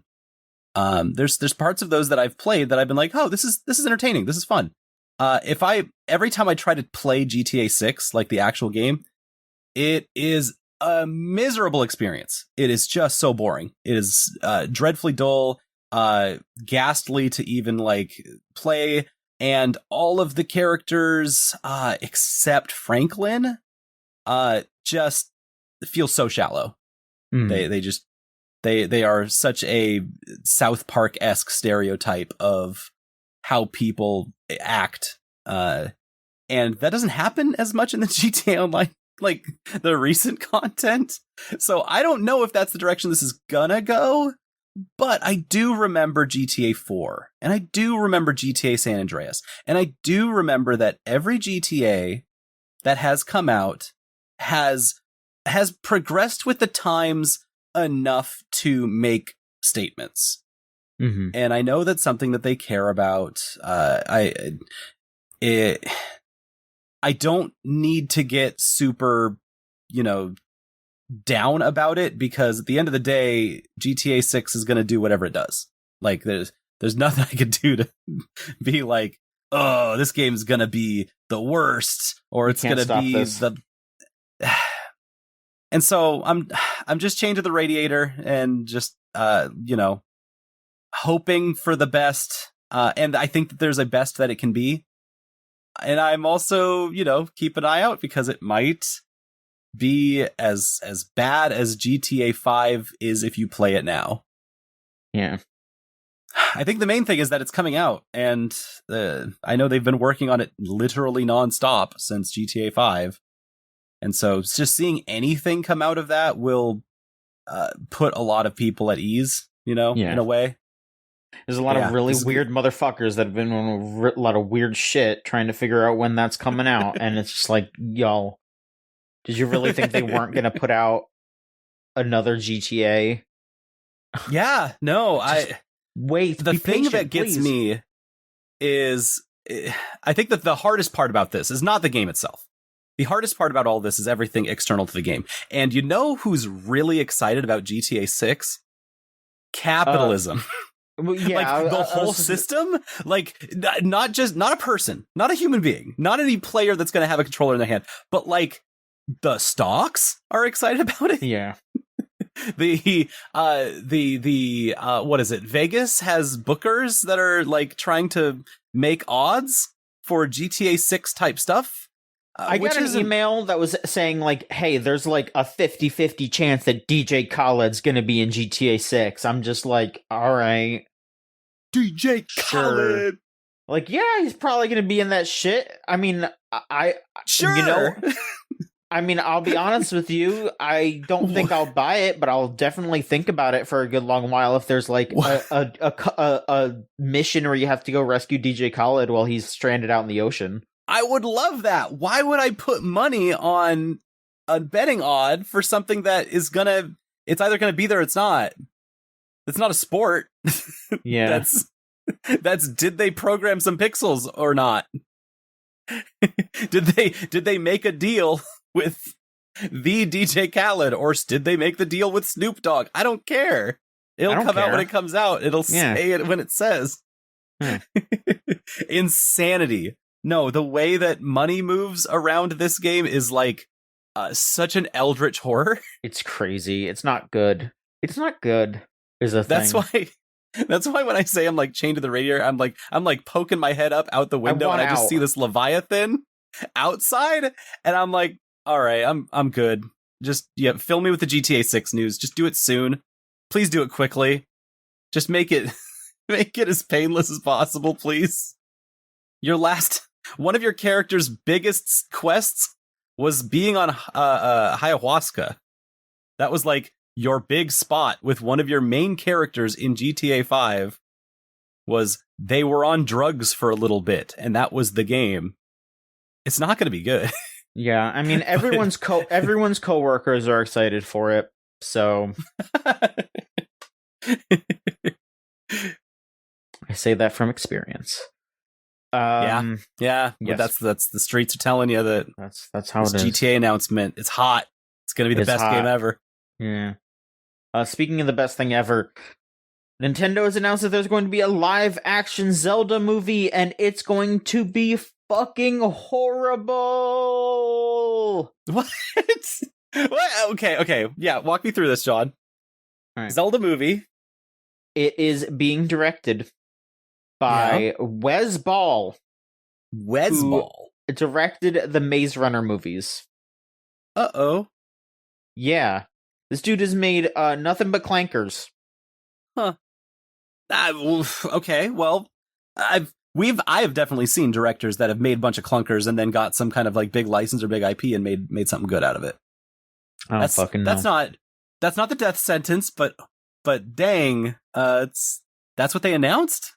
There's parts of those that I've played that I've been like, oh, this is entertaining, this is fun. Every time I try to play GTA 6, like the actual game, it is a miserable experience. It is just so boring. It is dreadfully dull, ghastly to even play, and all of the characters, except Franklin, just feel so shallow. They are such a South Park-esque stereotype of how people act, and that doesn't happen as much in the GTA Online, the recent content. So I don't know if that's the direction this is gonna go, but I do remember GTA 4, and I do remember GTA San Andreas, and I do remember that every GTA that has come out has progressed with the times enough to make statements. And I know that's something that they care about. I don't need to get super, down about it, because at the end of the day, GTA 6 is going to do whatever it does. There's nothing I could do to be like, oh, this game's going to be the worst, or it's going to be the... And so I'm just chained to the radiator and just, hoping for the best. And I think that there's a best that it can be. And I'm also, keep an eye out, because it might be as bad as GTA 5 is if you play it now. Yeah. I think the main thing is that it's coming out, and I know they've been working on it literally nonstop since GTA 5. And so just seeing anything come out of that will put a lot of people at ease, in a way. There's a lot of really weird motherfuckers that have been on a lot of weird shit trying to figure out when that's coming out. And it's just like, y'all, did you really think they weren't going to put out another GTA? Yeah, no, wait. The thing that gets me is, I think that the hardest part about this is not the game itself. The hardest part about all this is everything external to the game. And you know who's really excited about GTA 6? Capitalism. Yeah, the whole system, not a person, not a human being, not any player that's going to have a controller in their hand, but the stocks are excited about it. Yeah. the what is it? Vegas has bookers that are trying to make odds for GTA 6 type stuff. I got an email that was saying hey, there's a 50-50 chance that DJ Khaled's going to be in GTA 6. I'm just all right. DJ Khaled. Yeah, he's probably going to be in that shit. I mean, sure. I mean, I'll be honest with you. I don't think I'll buy it, but I'll definitely think about it for a good long while. If there's a mission where you have to go rescue DJ Khaled while he's stranded out in the ocean. I would love that. Why would I put money on a betting odd for something that is it's either gonna be there or it's not? It's not a sport. Yeah. That's did they program some pixels or not? Did they make a deal with the DJ Khaled, or did they make the deal with Snoop Dogg? I don't care. It'll come out when it comes out. It'll say it when it says. Insanity. No, the way that money moves around this game is such an eldritch horror. It's crazy. It's not good. It's not good. Is a thing. That's why when I say I'm like chained to the radiator, I'm like poking my head up out the window and I just see this Leviathan outside, and I'm like, all right, I'm good. Just fill me with the GTA 6 news. Just do it soon. Please do it quickly. Just make it as painless as possible, please. One of your character's biggest quests was being on ayahuasca. That was like your big spot with one of your main characters in GTA 5 was they were on drugs for a little bit, and that was the game. It's not going to be good. Yeah, I mean, everyone's coworkers are excited for it, so I say that from experience. Yeah. Yes. But that's the streets are telling you that that's how it is. GTA announcement. It's hot. It's going to be the best game ever. Yeah. Speaking of the best thing ever, Nintendo has announced that there's going to be a live-action Zelda movie, and it's going to be fucking horrible. What? What? Okay. Yeah, walk me through this, John. All right. Zelda movie. It is being directed by Wes Ball. Wes Ball directed the Maze Runner movies. Uh-oh. Yeah. This dude has made nothing but clankers. Huh. Okay, well, I have definitely seen directors that have made a bunch of clunkers and then got some kind of like big license or big IP and made something good out of it. I don't fucking know. That's not the death sentence, but dang, that's what they announced.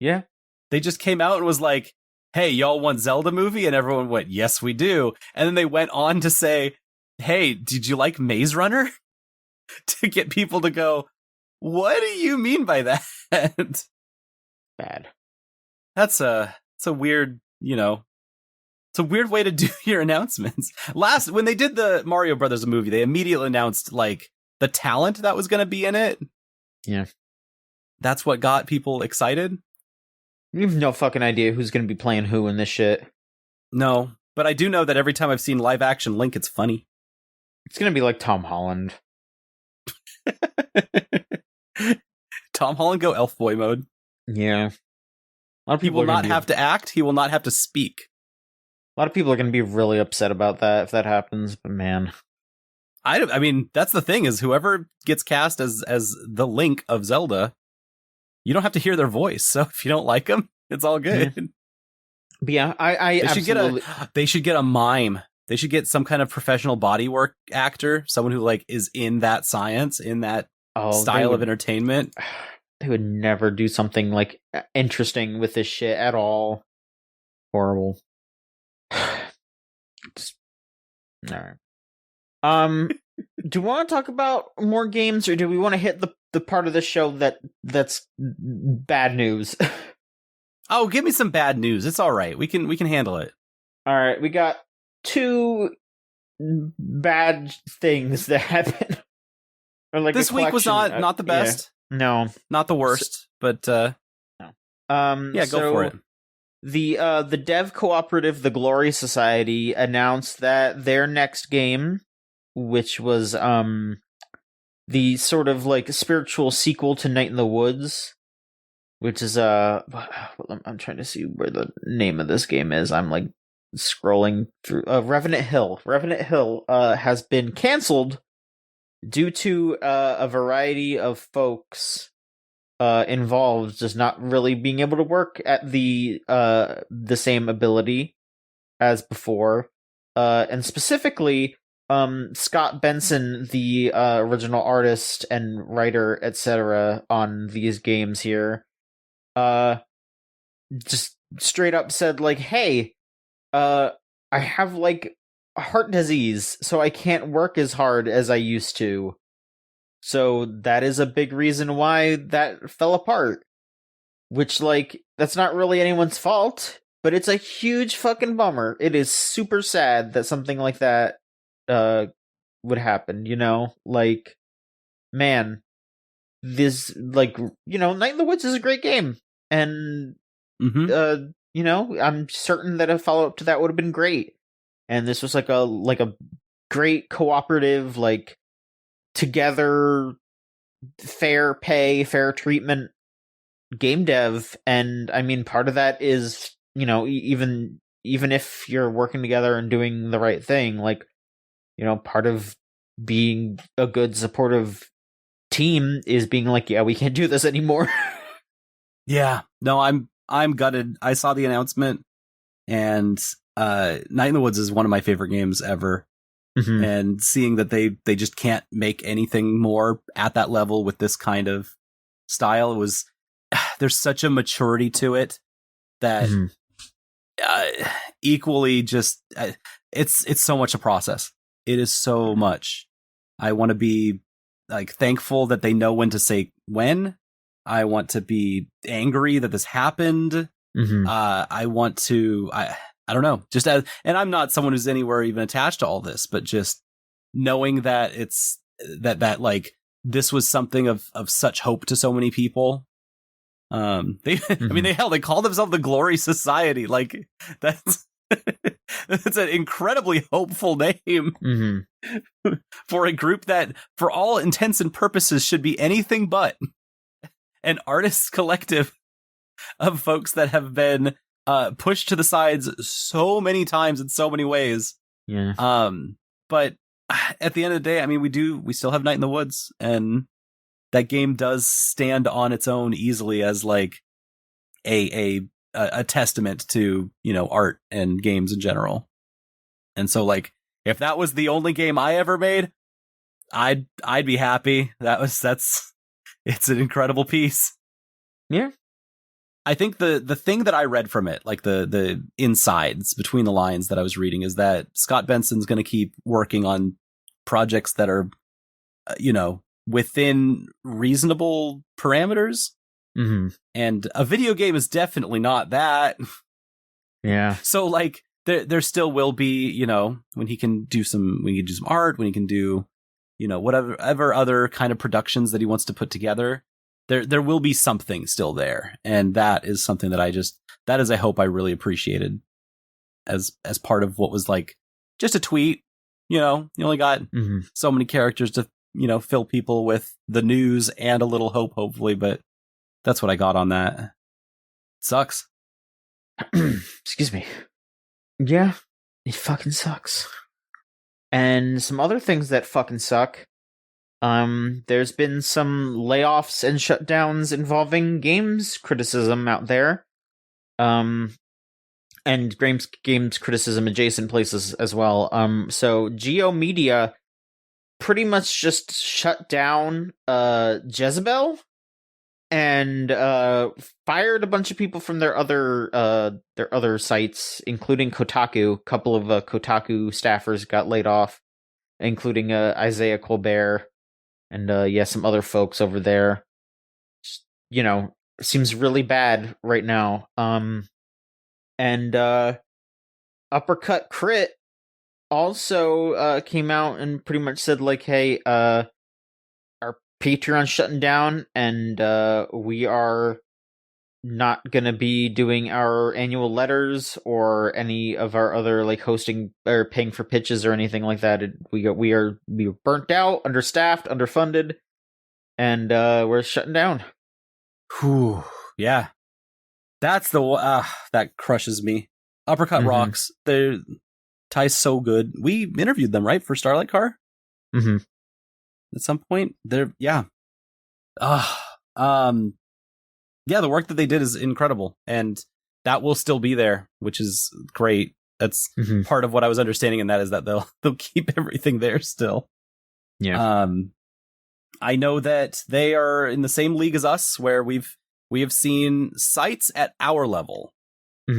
Yeah, they just came out and was like, "Hey, y'all want Zelda movie?" And everyone went, "Yes, we do." And then they went on to say, "Hey, did you like Maze Runner?" to get people to go, "What do you mean by that?" Bad. It's a weird, it's a weird way to do your announcements. When they did the Mario Brothers movie, they immediately announced like the talent that was going to be in it. Yeah. That's what got people excited. You have no fucking idea who's going to be playing who in this shit. No, but I do know that every time I've seen live action Link, it's funny. It's going to be like Tom Holland. Tom Holland go elf boy mode. Yeah. A lot of people will not have to act. He will not have to speak. A lot of people are going to be really upset about that if that happens, but man. I mean, that's the thing is whoever gets cast as the Link of Zelda, you don't have to hear their voice. So if you don't like them, it's all good. Yeah. But yeah, I absolutely... They should get a mime. They should get some kind of professional bodywork actor, someone who like is in that science, in that style of entertainment. They would never do something like interesting with this shit at all. Horrible. Just... All right. Do we want to talk about more games, or do we want to hit the part of the show that's bad news? Oh, give me some bad news. It's all right. We can handle it. All right, we got 2 bad things that happened. Or like this week was not the best. Yeah. No, not the worst, but no. Yeah, go for it. The dev cooperative, the Glory Society, announced that their next game, which was the sort of like spiritual sequel to Night in the Woods, which is I'm trying to see where the name of this game is. I'm like scrolling through Revenant Hill. Revenant Hill has been canceled due to a variety of folks involved just not really being able to work at the same ability as before, and specifically Scott Benson, the original artist and writer, etc. on these games here, just straight up said like, "Hey, I have like heart disease, so I can't work as hard as I used to." So that is a big reason why that fell apart. Which, like, that's not really anyone's fault, but it's a huge fucking bummer. It is super sad that something like that would happen, you know? Like, man, this, like, you know, Night in the Woods is a great game. And, you know, I'm certain that a follow-up to that would have been great. And this was like a great cooperative, like, together fair pay, fair treatment game dev, and I mean, part of that is, even if you're working together and doing the right thing, like, part of being a good supportive team is being like, yeah, we can't do this anymore. Yeah, no, I'm gutted. I saw the announcement, and Night in the Woods is one of my favorite games ever. Mm-hmm. And seeing that they just can't make anything more at that level with this kind of style, there's such a maturity to it that equally just it's so much a process. It is so much. I want to be like thankful that they know when to say when. I want to be angry that this happened. Mm-hmm. I want to I don't know, just and I'm not someone who's anywhere even attached to all this, but just knowing that it's that like this was something of such hope to so many people. I mean, they call themselves the Glory Society. Like that's an incredibly hopeful name for a group that, for all intents and purposes, should be anything but an artist collective of folks that have been pushed to the sides so many times in so many ways. Yeah. But at the end of the day, I mean, we still have Night in the Woods, and that game does stand on its own easily as like a testament to, art and games in general. And so like, if that was the only game I ever made, I'd be happy. It's an incredible piece. Yeah. I think the thing that I read from it, like the insides between the lines that I was reading, is that Scott Benson's going to keep working on projects that are, within reasonable parameters. Mm-hmm. And a video game is definitely not that. Yeah. So like there still will be, when he can do some art, when he can do, whatever other kind of productions that he wants to put together. There will be something still there, and that is something that I hope I really appreciated as part of what was like just a tweet. You only got so many characters to fill people with the news and a little hope, hopefully, but that's what I got on that. Sucks. Excuse me. Yeah, it fucking sucks. And some other things that fucking suck. There's been some layoffs and shutdowns involving games criticism out there. And games criticism adjacent places as well. So Geo Media pretty much just shut down Jezebel and fired a bunch of people from their other sites, including Kotaku. A couple of Kotaku staffers got laid off, including Isaiah Colbert. And, some other folks over there. Just, seems really bad right now. And Uppercut Crit also came out and pretty much said, like, hey, our Patreon's shutting down, and we are not going to be doing our annual letters or any of our other, like, hosting or paying for pitches or anything like that. We were burnt out, understaffed, underfunded, and we're shutting down. Whew. Yeah. That's that crushes me. Uppercut rocks. They're Ty's so good. We interviewed them, right, for Starlight Car? At some point. Yeah, the work that they did is incredible, and that will still be there, which is great. That's part of what I was understanding, and that is that they'll keep everything there still. Yeah. I know that they are in the same league as us, where we have seen sites at our level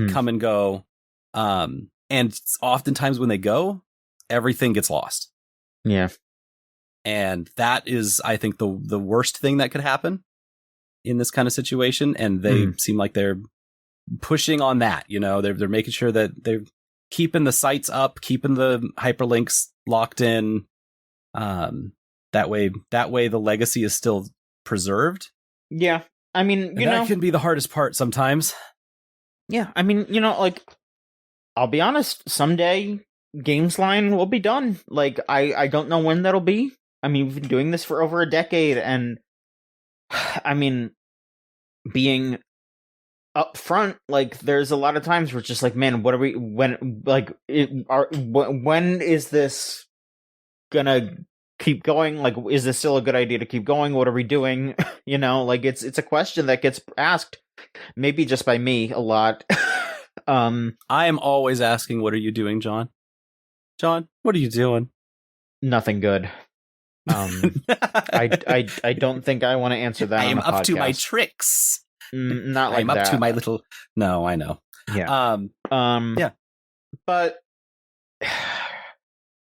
come and go, and oftentimes when they go, everything gets lost. Yeah. And that is, I think, the worst thing that could happen in this kind of situation, and they seem like they're pushing on that. They're making sure that they're keeping the sites up, keeping the hyperlinks locked in. That way the legacy is still preserved. Yeah, I mean, that can be the hardest part sometimes. Yeah, I mean, like, I'll be honest, someday Gamesline will be done. Like, I don't know when that'll be. I mean, we've been doing this for over a decade, and I mean, being up front, like there's a lot of times where it's just like, man, what are we when when is this gonna keep going? Like, is this still a good idea to keep going? What are we doing? Like it's a question that gets asked, maybe just by me a lot. I am always asking, what are you doing, John? John, what are you doing? Nothing good. I don't think I want to answer that. I am up to my tricks. Not like I'm that. up to my little. No, I know. Yeah. Yeah. But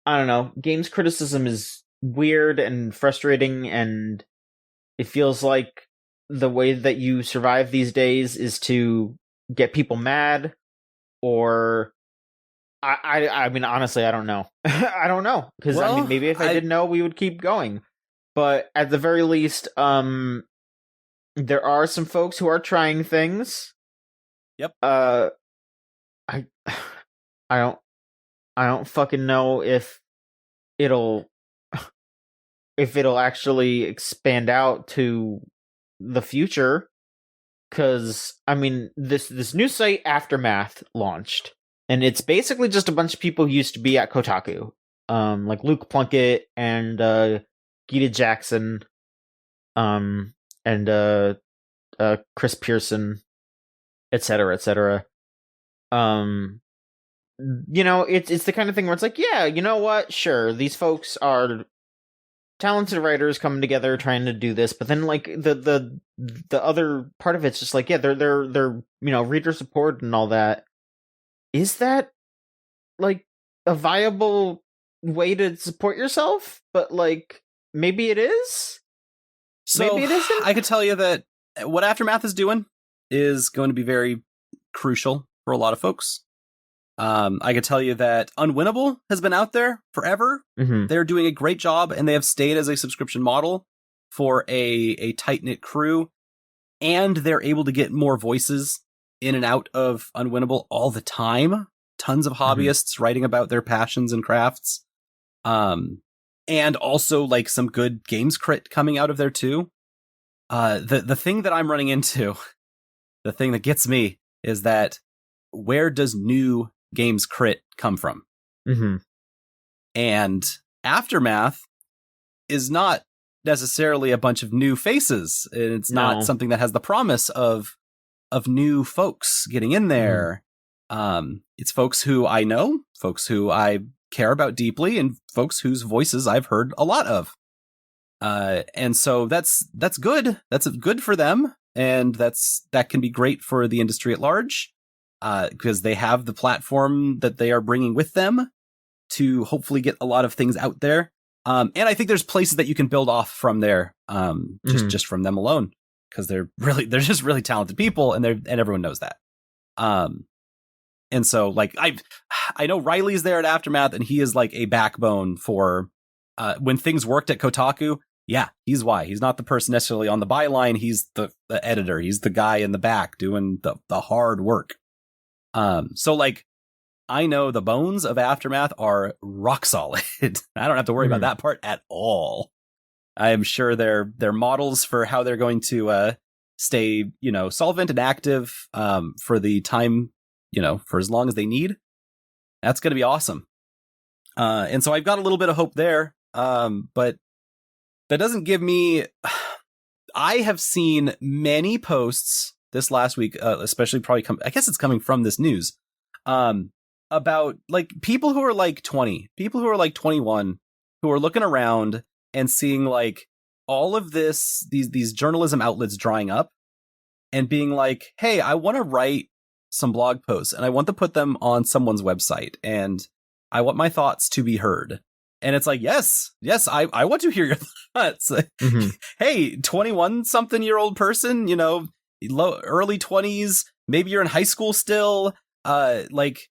I don't know. Games criticism is weird and frustrating, and it feels like the way that you survive these days is to get people mad, or I mean, honestly, I don't know. I don't know, because I mean, maybe if I didn't know, we would keep going. But at the very least, there are some folks who are trying things. Yep. I don't fucking know if it'll actually expand out to the future, because I mean, this new site Aftermath launched, and it's basically just a bunch of people who used to be at Kotaku, like Luke Plunkett and Gita Jackson, and Chris Pearson, etc., etc. It's the kind of thing where it's like, yeah, you know what? Sure, these folks are talented writers coming together trying to do this, but then like the other part of it's just like, yeah, they're reader support and all that. Is that like a viable way to support yourself? But like, maybe it is. So maybe it isn't. I could tell you that what Aftermath is doing is going to be very crucial for a lot of folks. I could tell you that Unwinnable has been out there forever. Mm-hmm. They're doing a great job, and they have stayed as a subscription model for a tight-knit crew, and they're able to get more voices in and out of Unwinnable all the time. Tons of hobbyists writing about their passions and crafts. And also like some good games crit coming out of there too. The thing that I'm running into, the thing that gets me, is that where does new games crit come from? Mm-hmm. And Aftermath is not necessarily a bunch of new faces. It's not something that has the promise of new folks getting in there. It's folks who I know, folks who I care about deeply, and folks whose voices I've heard a lot of. And so that's good. That's good for them, and that can be great for the industry at large, because they have the platform that they are bringing with them to hopefully get a lot of things out there. And I think there's places that you can build off from there, just from them alone, because they're just really talented people, and everyone knows that. And so like I know Riley's there at Aftermath, and he is like a backbone for when things worked at Kotaku. Yeah, he's why. He's not the person necessarily on the byline. He's the editor. He's the guy in the back doing the hard work. So like, I know the bones of Aftermath are rock solid. I don't have to worry about that part at all. I am sure they're models for how they're going to stay, solvent and active for the time, for as long as they need. That's going to be awesome. And so I've got a little bit of hope there. But that doesn't give me... I have seen many posts this last week, especially probably I guess it's coming from this news, about like people who are like 20, people who are like 21, who are looking around and seeing like all of these journalism outlets drying up and being like, hey, I want to write some blog posts and I want to put them on someone's website and I want my thoughts to be heard. And it's like, yes, I want to hear your thoughts. Hey, 21-something-year-old person, early 20s, maybe you're in high school still. Like,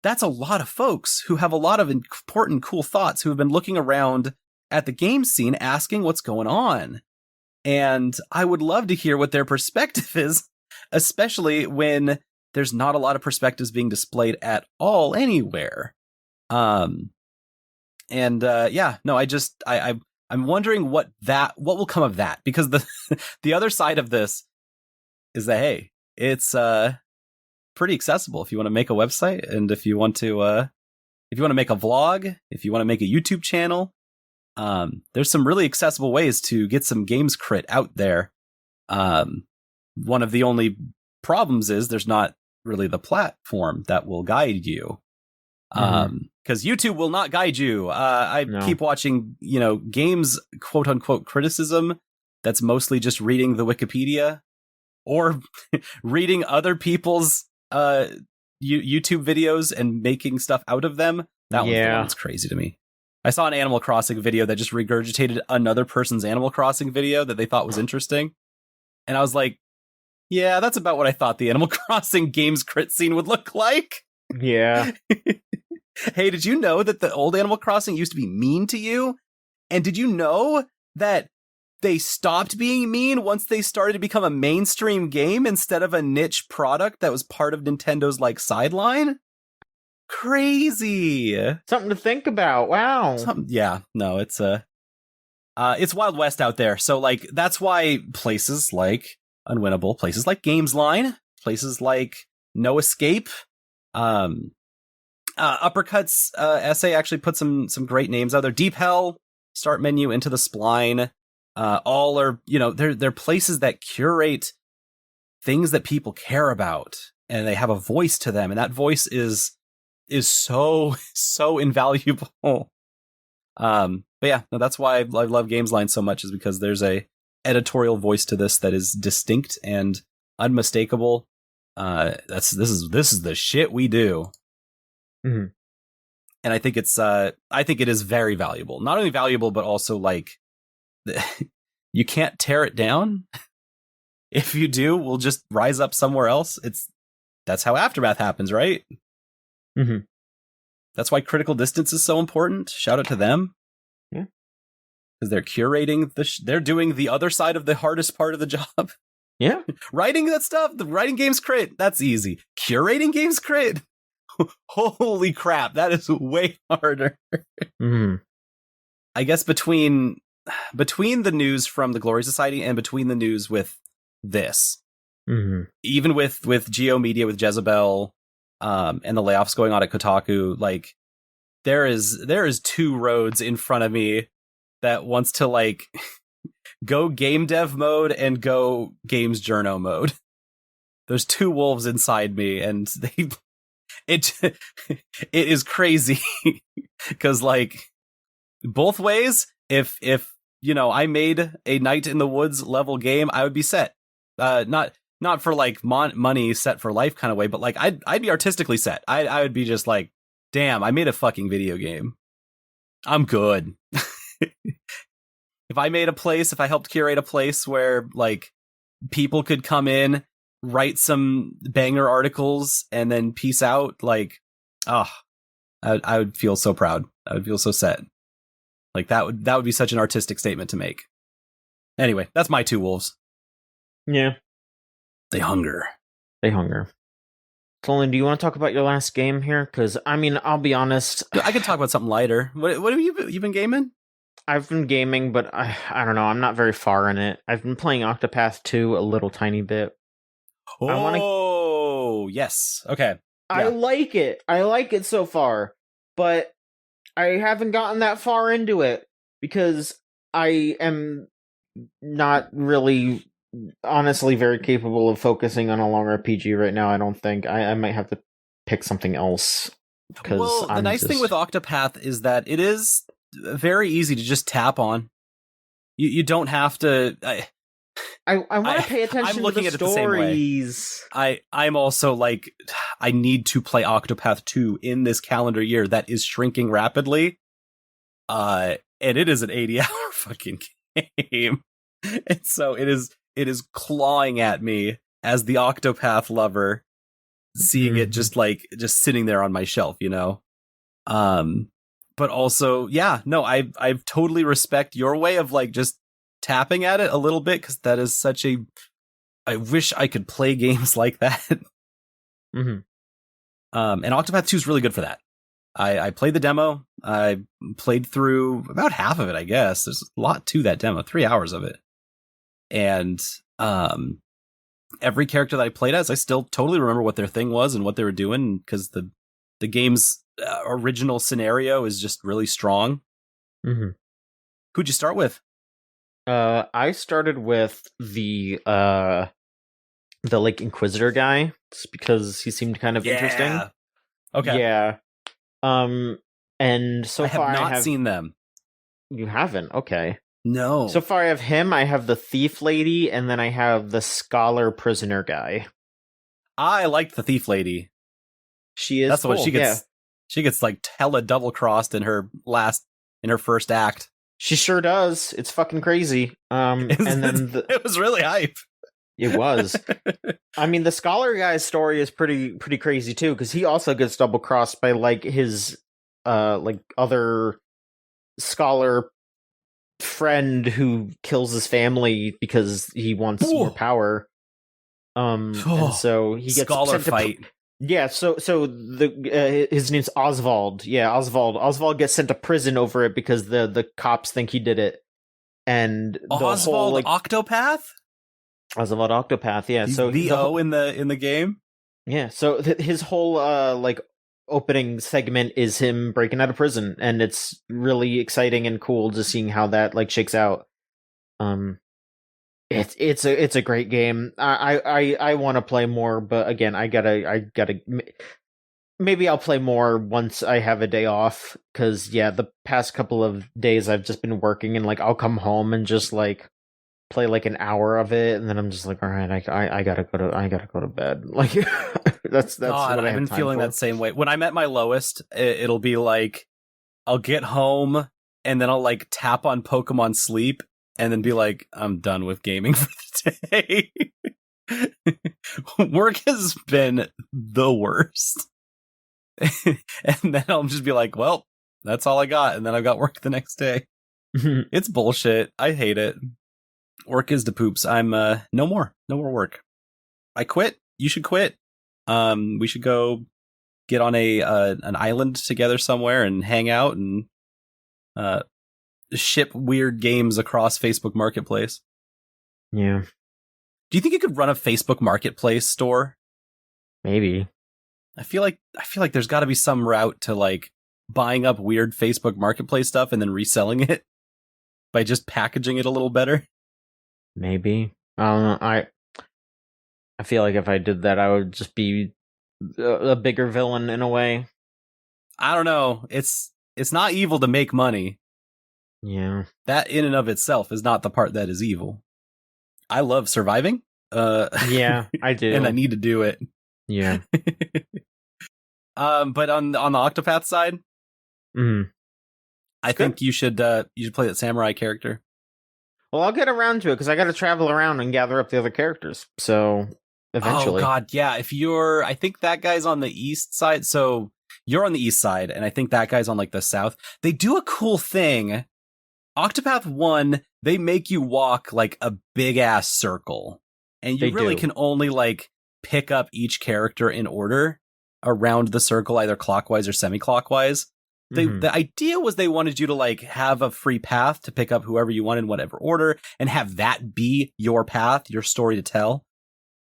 that's a lot of folks who have a lot of important, cool thoughts, who have been looking around at the game scene asking what's going on. And I would love to hear what their perspective is, especially when there's not a lot of perspectives being displayed at all anywhere. I I'm wondering what will come of that, because the other side of this is that, hey, it's pretty accessible if you want to make a website, and if you want to make a vlog, if you want to make a YouTube channel, there's some really accessible ways to get some games crit out there. One of the only problems is there's not really the platform that will guide you. Because YouTube will not guide you. Keep watching, games, quote unquote, criticism that's mostly just reading the Wikipedia or reading other people's YouTube videos and making stuff out of them. That one's the one that's crazy to me. I saw an Animal Crossing video that just regurgitated another person's Animal Crossing video that they thought was interesting. And I was like, yeah, that's about what I thought the Animal Crossing games crit scene would look like. Yeah. Hey, did you know that the old Animal Crossing used to be mean to you? And did you know that they stopped being mean once they started to become a mainstream game instead of a niche product that was part of Nintendo's sideline? Crazy. Something to think about. Wow. It's Wild West out there. So that's why places like Unwinnable, places like Gamesline, places like No Escape, Uppercut's essay actually put some great names out there. Deep Hell, Start Menu, Into the Spline, all are, they're places that curate things that people care about, and they have a voice to them, and that voice is so invaluable. But yeah, no, that's why I love Gamesline so much, is because there's a editorial voice to this that is distinct and unmistakable. This is the shit we do. Mm-hmm. And I think it is very valuable. Not only valuable, but also you can't tear it down. If you do, we'll just rise up somewhere else. That's how Aftermath happens, right? Mm-hmm. That's why Critical Distance is so important. Shout out to them. Yeah. Because they're curating they're doing the other side of the hardest part of the job. Yeah. Writing that stuff, writing games crit, that's easy. Curating games crit, holy crap, that is way harder. Mm-hmm. I guess between the news from the Glory Society and between the news with this, even with Geo Media, with Jezebel, and the layoffs going on at Kotaku, there is two roads in front of me that wants to go game dev mode and go games journo mode. There's two wolves inside me, and it is crazy because both ways, if I made a Night in the Woods level game, I would be set. Not for money set for life kind of way, but I'd be artistically set. I would be just damn, I made a fucking video game. I'm good. If I helped curate a place where people could come in, write some banger articles, and then peace out, I would feel so proud. I would feel so set. That would be such an artistic statement to make. Anyway, that's my two wolves. Yeah. They hunger. Solon, do you want to talk about your last game here? Because, I'll be honest. I could talk about something lighter. What have you been gaming? I've been gaming, but I don't know. I'm not very far in it. I've been playing Octopath 2 a little tiny bit. Yes. Okay. Yeah. I like it. I like it so far, but I haven't gotten that far into it because I am not really, honestly, very capable of focusing on a long RPG right now. I don't think. I might have to pick something else. Well, the nice thing with Octopath is that it is very easy to just tap on. You don't have to. I want to pay attention I'm looking to the at it stories. The same way. I'm also I need to play Octopath 2 in this calendar year that is shrinking rapidly. And it is an 80-hour fucking game. And so it is clawing at me as the Octopath lover, seeing it just sitting there on my shelf, But also, yeah, no, I totally respect your way of just tapping at it a little bit, because that is such I wish I could play games like that. Mm-hmm. And Octopath 2 is really good for that. I played the demo. I played through about half of it, I guess. There's a lot to that demo, 3 hours of it. And every character that I played as, I still totally remember what their thing was and what they were doing, because the game's original scenario is just really strong. Mm-hmm. Who'd you start with? I started with the like Inquisitor guy, just because he seemed kind of interesting. Okay. Yeah. And so far I have not seen them. You haven't? Okay. No. So far I have him, I have the thief lady, and then I have the scholar prisoner guy. I liked the thief lady. She is That's cool, what she gets. Yeah. She gets like hella double crossed in her first act. She sure does. It's fucking crazy. And then it was really hype. It was. I mean, the scholar guy's story is pretty crazy too, because he also gets double crossed by like his like other scholar friend who kills his family because he wants more power. And so he gets scholar fight. Yeah, so the his name's Oswald. Yeah, Oswald. Oswald gets sent to prison over it because the cops think he did it. And the Oswald whole, like, Octopath? Oswald Octopath, yeah. He's so the O in the game? Yeah, so his whole like opening segment is him breaking out of prison, and it's really exciting and cool just seeing how that like shakes out. It's a great game. I want to play more, but again, I gotta maybe I'll play more once I have a day off, because yeah, the past couple of days I've just been working, and like I'll come home and just like play like an hour of it, and then I'm just like, all right, I gotta go to bed. Like that's God, what I've been feeling that same way. When I'm at my lowest, it'll be like I'll get home and then I'll like tap on Pokemon Sleep and then be like, I'm done with gaming for the day. Work has been the worst. And then I'll just be like, well, that's all I got, and then I've got work the next day. It's bullshit. I hate it. Work is the poops. I'm no more work. I quit. You should quit. We should go get on an island together somewhere and hang out and ship weird games across Facebook Marketplace. Yeah. Do you think you could run a Facebook Marketplace store? Maybe. I feel like there's got to be some route to like buying up weird Facebook Marketplace stuff and then reselling it by just packaging it a little better. Maybe. I don't know. I feel like if I did that, I would just be a bigger villain in a way. I don't know. It's not evil to make money. Yeah. That in and of itself is not the part that is evil. I love surviving. Yeah, I do. And I need to do it. Yeah. But on the Octopath side, I think you should play that samurai character. Well, I'll get around to it because I got to travel around and gather up the other characters. So eventually. Oh God, yeah. I think that guy's on the east side. So you're on the east side, and I think that guy's on like the south. They do a cool thing. Octopath 1, they make you walk like a big ass circle, and you really can only like pick up each character in order around the circle, either clockwise or semi-clockwise. The idea was they wanted you to like have a free path to pick up whoever you want in whatever order and have that be your path, your story to tell.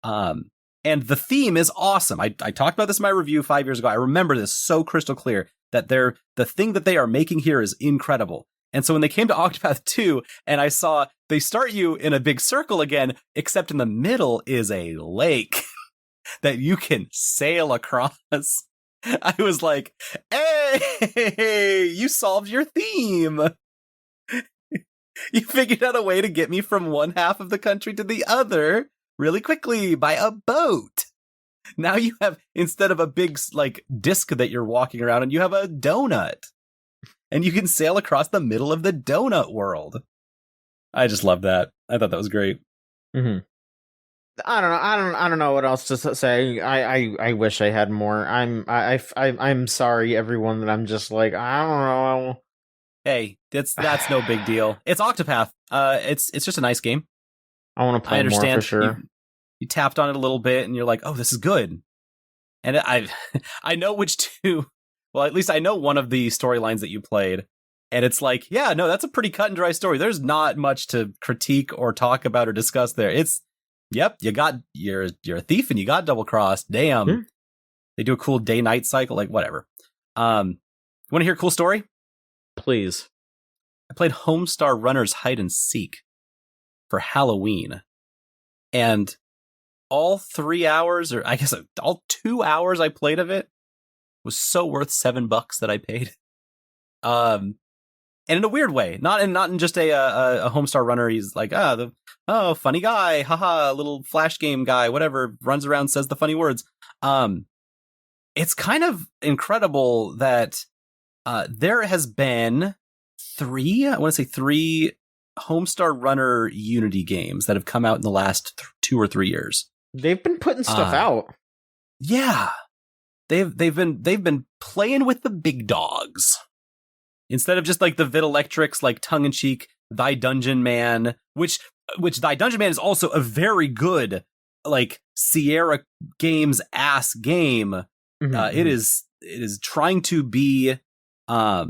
And the theme is awesome. I talked about this in my review 5 years ago. I remember this so crystal clear that the thing that they are making here is incredible. And so when they came to Octopath 2 and I saw they start you in a big circle again, except in the middle is a lake that you can sail across. I was like, hey, you solved your theme. You figured out a way to get me from one half of the country to the other really quickly by a boat. Now you have, instead of a big like disc that you're walking around and you have a donut. And you can sail across the middle of the donut world. I just love that. I thought that was great. Mm-hmm. I don't know. I don't know what else to say. I wish I had more. I'm sorry, everyone, that I'm just like, I don't know. Hey, that's no big deal. It's Octopath. It's just a nice game. I want to play more for sure. You tapped on it a little bit, and you're like, oh, this is good. And I know which two. well, at least I know one of the storylines that you played, and it's like, yeah, no, that's a pretty cut and dry story. There's not much to critique or talk about or discuss there. It's, yep, you're a thief and you got double crossed. Damn. They do a cool day-night cycle, like whatever. Want to hear a cool story? Please. I played Homestar Runner's Hide and Seek for Halloween, and all 3 hours, or I guess all 2 hours I played of it was so worth $7 that I paid. And in a weird way, not in just a Homestar Runner. He's like, funny guy, haha, little flash game guy, whatever, runs around, says the funny words. It's kind of incredible that there has been three Homestar Runner Unity games that have come out in the last 2 or 3 years. They've been putting stuff out. Yeah. They've been playing with the big dogs. Instead of just like the Vidilectrix, like tongue-in-cheek Thy Dungeon Man, which Thy Dungeon Man is also a very good, like, Sierra Games ass game. It is trying to be a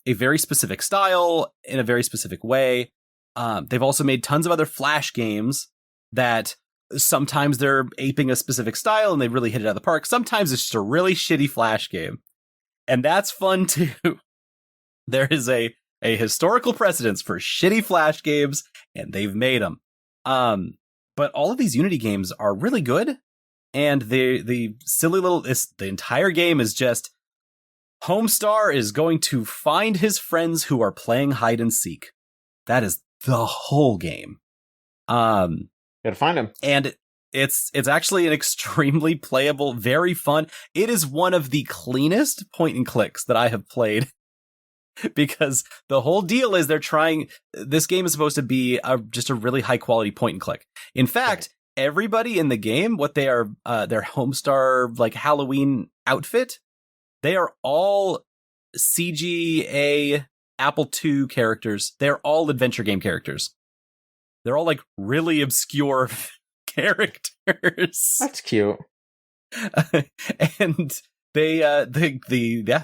very specific style in a very specific way. They've also made tons of other Flash games that sometimes they're aping a specific style and they really hit it out of the park. Sometimes it's just a really shitty Flash game. And that's fun too. There is a historical precedence for shitty Flash games, and they've made them. But all of these Unity games are really good. And the silly little, the entire game is just, Homestar is going to find his friends who are playing hide and seek. That is the whole game. Gotta find him. And it's actually an extremely playable, very fun. It is one of the cleanest point and clicks that I have played. Because the whole deal is this game is supposed to be just a really high quality point and click. In fact, everybody in the game, what they are, their Homestar like Halloween outfit, they are all CGA Apple II characters. They're all adventure game characters. They're all like really obscure characters. That's cute. And they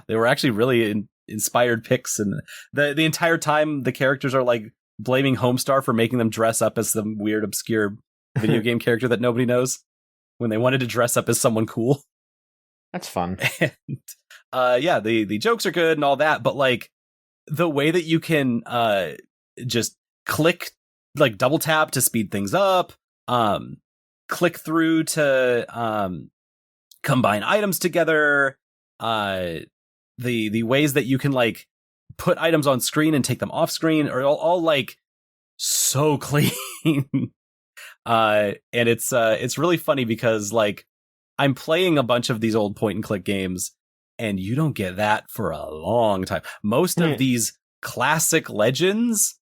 were actually really inspired picks, and the entire time the characters are like blaming Homestar for making them dress up as some weird obscure video game character that nobody knows when they wanted to dress up as someone cool. That's fun. And the jokes are good and all that, but like the way that you can just click, like double tap to speed things up, click through to combine items together, the ways that you can like put items on screen and take them off screen are all like so clean. And it's really funny because like I'm playing a bunch of these old point and click games and you don't get that for a long time. Most of these classic legends,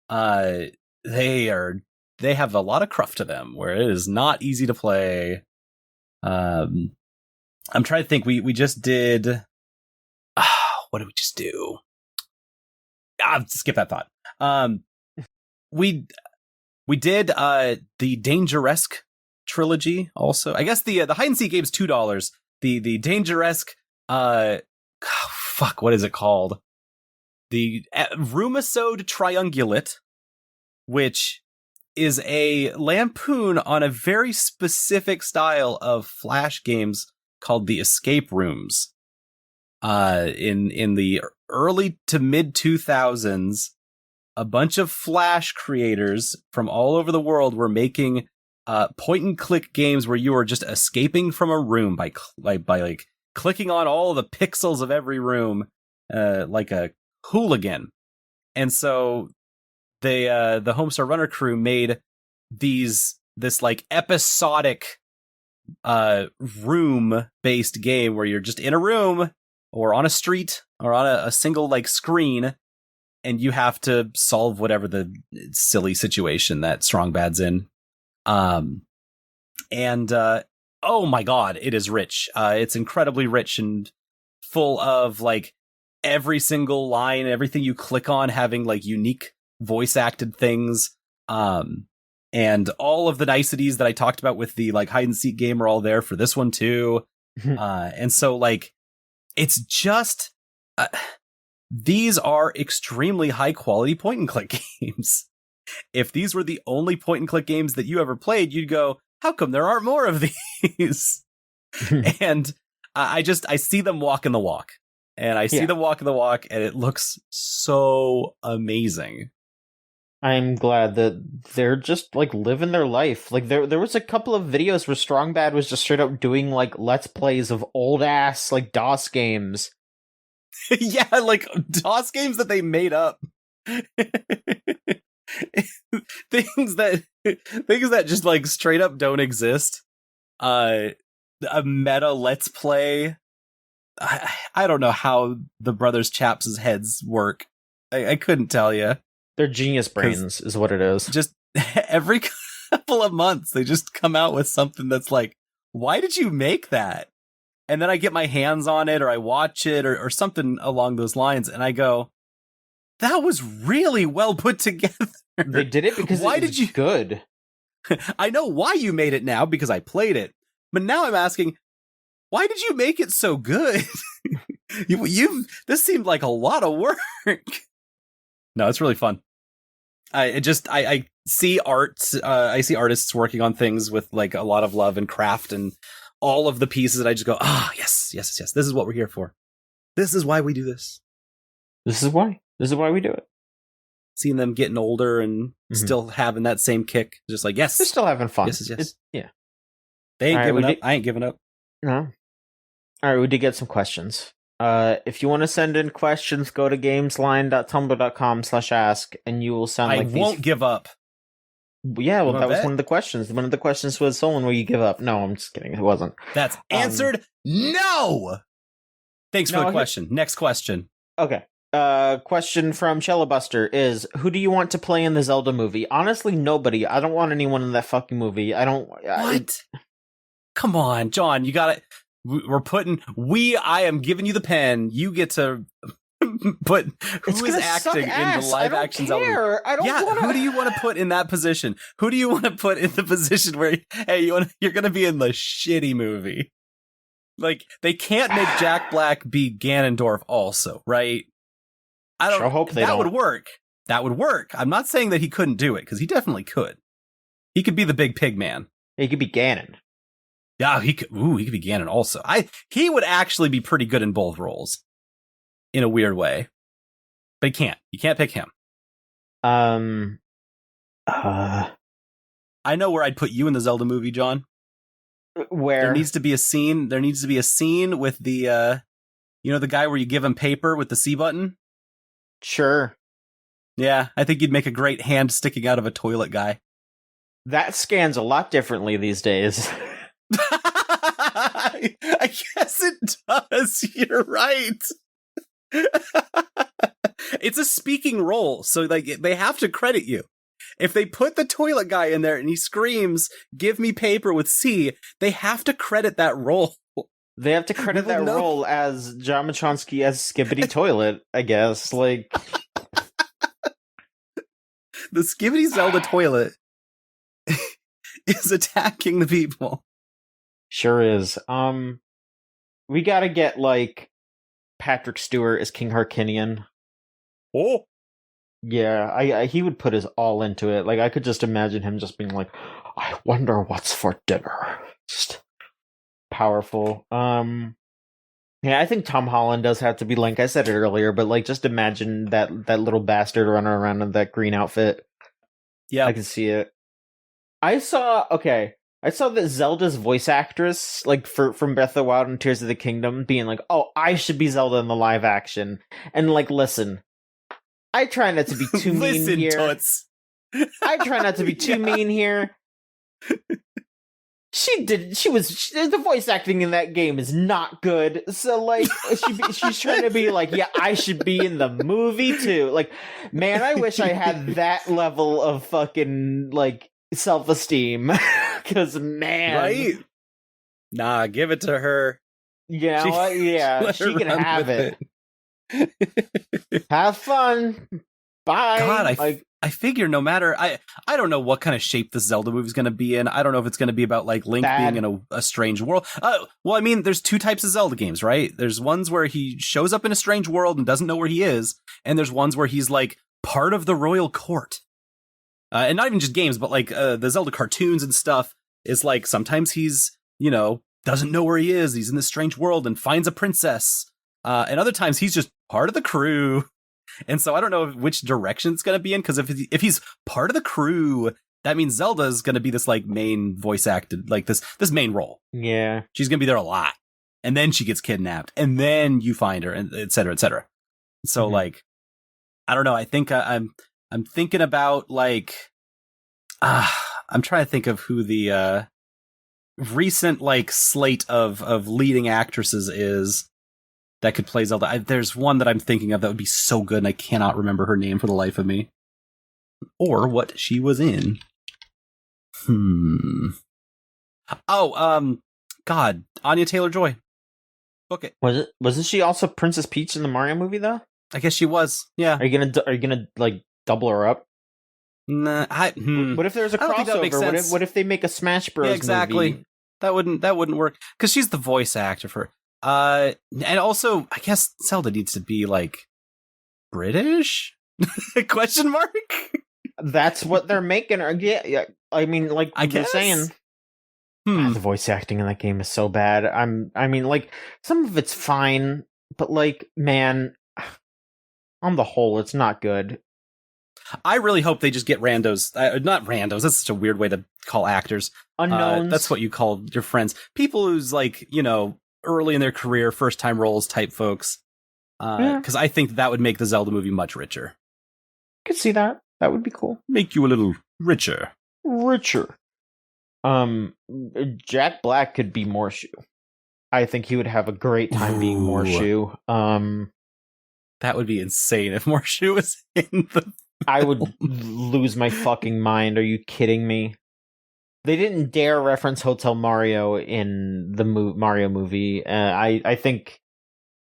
they have a lot of cruft to them where it is not easy to play. I'm trying to think. We just did. What did we just do? Skip that thought. We did the Dangeresque trilogy also. I guess the hide and seek game's $2. The Dangeresque what is it called? The Rumisode Triungulate, which is a lampoon on a very specific style of Flash games called the escape rooms. In the early to mid 2000s, a bunch of Flash creators from all over the world were making point and click games where you were just escaping from a room by like clicking on all the pixels of every room, like a hooligan. And so the Homestar Runner crew made this like episodic room based game where you're just in a room or on a street or on a single like screen, and you have to solve whatever the silly situation that Strong Bad's in. Oh my god, it is rich. It's incredibly rich and full of like every single line, everything you click on having like unique voice acted things. And all of the niceties that I talked about with the like hide and seek game are all there for this one too. And so like it's just these are extremely high quality point and click games. If these were the only point and click games that you ever played, you'd go, how come there aren't more of these? And I see them walking the walk, and I see them walking the walk, and it looks so amazing. I'm glad that they're just like living their life. Like there was a couple of videos where Strong Bad was just straight up doing like let's plays of old ass like DOS games. Yeah, like DOS games that they made up. things that just like straight up don't exist. A meta let's play. I don't know how the brothers Chaps' heads work. I couldn't tell you. They're genius brains is what it is. Just every couple of months they just come out with something that's like, why did you make that? And then I get my hands on it, or I watch it, or something along those lines, and I go, that was really well put together. They did it because why it was did you good? I know why you made it now because I played it, but now I'm asking, why did you make it so good? This seemed like a lot of work. No, it's really fun. I see art. I see artists working on things with like a lot of love and craft and all of the pieces, and I just go, yes. This is what we're here for. This is why we do this. This is why we do it. Seeing them getting older and still having that same kick, just like, yes, they're still having fun. Yes. Yeah, they ain't giving up. I ain't giving up. No. All right, we did get some questions. If you want to send in questions, go to gamesline.tumblr.com/ask, and you will sound like I won't give up. Yeah, well, that was one of the questions. One of the questions was, Solon, will you give up? No, I'm just kidding. It wasn't. That's answered no! Thanks for the question. Next question. Okay. Question from Shellabuster is, who do you want to play in the Zelda movie? Honestly, nobody. I don't want anyone in that fucking movie. I don't... What? Come on, John, you gotta... I am giving you the pen. You get to put who is acting in the live action Zelda. I don't wanna... Who do you want to put in that position? Who do you want to put in the position where, hey, you're going to be in the shitty movie? Like, they can't make Jack Black be Ganondorf also, right? I don't hope that would work. That would work. I'm not saying that he couldn't do it, because he definitely could. He could be the big pig man. He could be Ganon. Yeah, he could be Ganon also. He would actually be pretty good in both roles. In a weird way. But he can't. You can't pick him. I know where I'd put you in the Zelda movie, John. Where? There needs to be a scene with the the guy where you give him paper with the C button. Sure. Yeah, I think you'd make a great hand sticking out of a toilet guy. That scans a lot differently these days. I guess it does. You're right. It's a speaking role, so like they have to credit you. If they put the toilet guy in there and he screams, "Give me paper with C," they have to credit that role. They have to credit that role as John Machonsky as Skibbity Toilet, I guess. Like the Skibbity Zelda toilet is attacking the people. Sure is. We gotta get like Patrick Stewart as King Harkinian. Oh, yeah, he would put his all into it. Like I could just imagine him just being like, "I wonder what's for dinner." Just powerful. Yeah, I think Tom Holland does have to be Link. I said it earlier, but like, just imagine that little bastard running around in that green outfit. Yeah, I can see it. I saw that Zelda's voice actress, like from Breath of the Wild and Tears of the Kingdom, being like, "Oh, I should be Zelda in the live action." And like, listen, I try not to be too mean here. Toots. I try not to be too mean here. The voice acting in that game is not good. So like, she's trying to be like, yeah, I should be in the movie too. Like, man, I wish I had that level of fucking like self-esteem. Because man, right? Nah, give it to her. Yeah, she can have it. Have fun. bye. God, I figure no matter, I don't know what kind of shape the Zelda movie is going to be in. I don't know if it's going to be about like Link being in a strange world. Well, I mean, there's two types of Zelda games, right? There's ones where he shows up in a strange world and doesn't know where he is, and there's ones where he's like part of the royal court. And not even just games, but like the Zelda cartoons and stuff is like sometimes he's, doesn't know where he is. He's in this strange world and finds a princess. And other times he's just part of the crew. And so I don't know which direction it's going to be in, because if he's part of the crew, that means Zelda is going to be this like main voice acted, like this main role. Yeah. She's going to be there a lot. And then she gets kidnapped and then you find her, and et cetera, et cetera. So like, I don't know. I think I'm thinking about like, I'm trying to think of who the recent like slate of leading actresses is that could play Zelda. There's one that I'm thinking of that would be so good, and I cannot remember her name for the life of me, or what she was in. God, Anya Taylor-Joy. Book it. Wasn't she also Princess Peach in the Mario movie though? I guess she was. Yeah. Are you gonna like double her up? Nah. What if there's a crossover? What if they make a Smash Bros. Exactly. Movie? That wouldn't work, because she's the voice actor for. And also, I guess Zelda needs to be like British? Question mark? That's what they're making her. Yeah. I mean, like they're saying. The voice acting in that game is so bad. I mean, like some of it's fine, but like, man, on the whole, it's not good. I really hope they just get randos. Not randos. That's such a weird way to call actors. Unknowns. That's what you call your friends. People who's like, early in their career, first time roles type folks. Because I think that would make the Zelda movie much richer. Could see that. That would be cool. Make you a little richer. Jack Black could be Morshu. I think he would have a great time being Morshu. That would be insane if Morshu was in the I would lose my fucking mind. Are you kidding me? They didn't dare reference Hotel Mario in the Mario movie. I think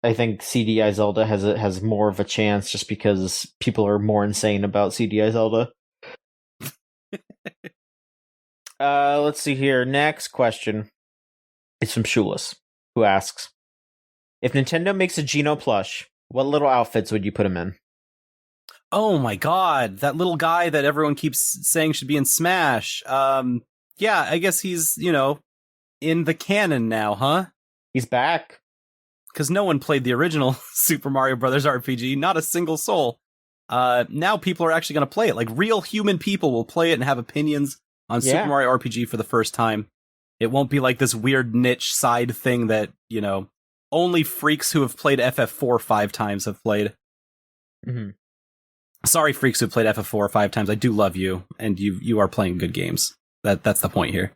CDI Zelda has more of a chance just because people are more insane about CDI Zelda. Let's see here. Next question. It's from Shulis, who asks, if Nintendo makes a Geno plush, what little outfits would you put him in? Oh my god, that little guy that everyone keeps saying should be in Smash. Yeah, I guess he's, in the canon now, huh? He's back. Because no one played the original Super Mario Brothers RPG, not a single soul. Now people are actually going to play it. Like, real human people will play it and have opinions on Super Mario RPG for the first time. It won't be like this weird niche side thing that, only freaks who have played FF4 5 times have played. Mm-hmm. Sorry, freaks who played FF4 5 times. I do love you, and you are playing good games. That's the point here.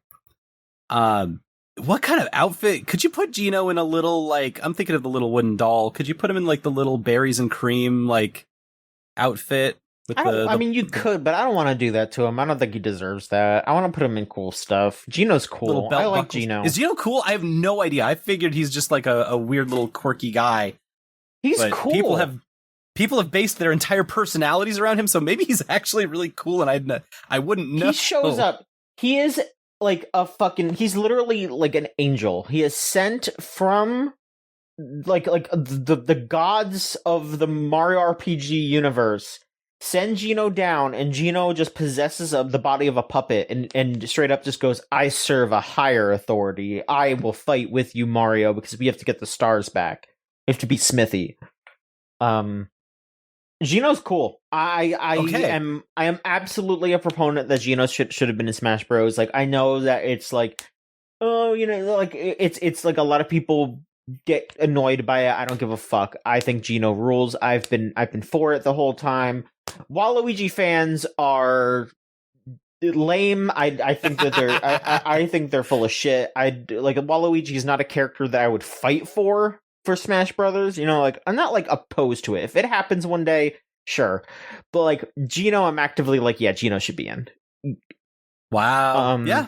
What kind of outfit could you put Geno in? A little, like, I'm thinking of the little wooden doll. Could you put him in like the little berries and cream like outfit? I mean, you could, but I don't want to do that to him. I don't think he deserves that. I want to put him in cool stuff. Geno's cool. I like Geno. Is Geno cool? I have no idea. I figured he's just like a weird little quirky guy. He's cool. People have based their entire personalities around him, so maybe he's actually really cool, and I wouldn't know. He shows up. He is like he's literally like an angel. He is sent from like the gods of the Mario RPG universe. Send Geno down, and Geno just possesses the body of a puppet and straight up just goes, I serve a higher authority. I will fight with you, Mario, because we have to get the stars back. We have to beat Smithy. Geno's cool. I am absolutely a proponent that Geno should have been in Smash Bros. Like, I know that it's like, like it's like a lot of people get annoyed by it. I don't give a fuck. I think Geno rules. I've been for it the whole time. Waluigi fans are lame. I think that I think they're full of shit. Waluigi is not a character that I would fight for Smash Brothers. Like, I'm not like opposed to it. If it happens one day, sure. But like Geno, I'm actively like, yeah, Geno should be in. Wow. Yeah.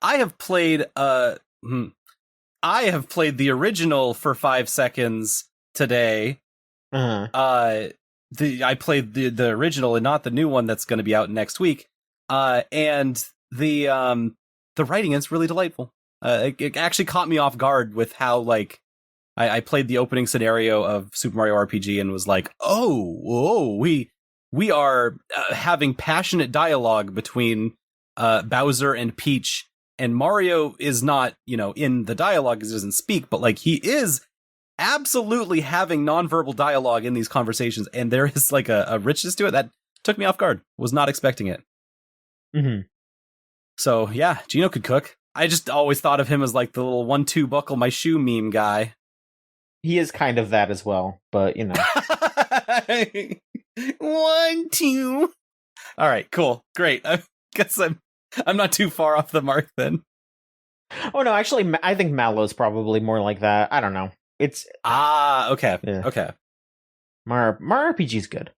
I have played the original for 5 seconds today. Uh-huh. I played the original and not the new one that's going to be out next week. And the writing is really delightful. It actually caught me off guard with how, like, I played the opening scenario of Super Mario RPG and was like, whoa, we are having passionate dialogue between Bowser and Peach, and Mario is not, in the dialogue because he doesn't speak, but like he is absolutely having nonverbal dialogue in these conversations, and there is like a richness to it that took me off guard. Was not expecting it. Mm-hmm. So yeah, Gino could cook. I just always thought of him as like the little 1-2 buckle my shoe meme guy. He is kind of that as well, but 1, 2. All right, cool, great. I guess I'm not too far off the mark then. Oh no, actually, I think Mallow's probably more like that. I don't know. It's okay, yeah. Okay. Mario RPG's good.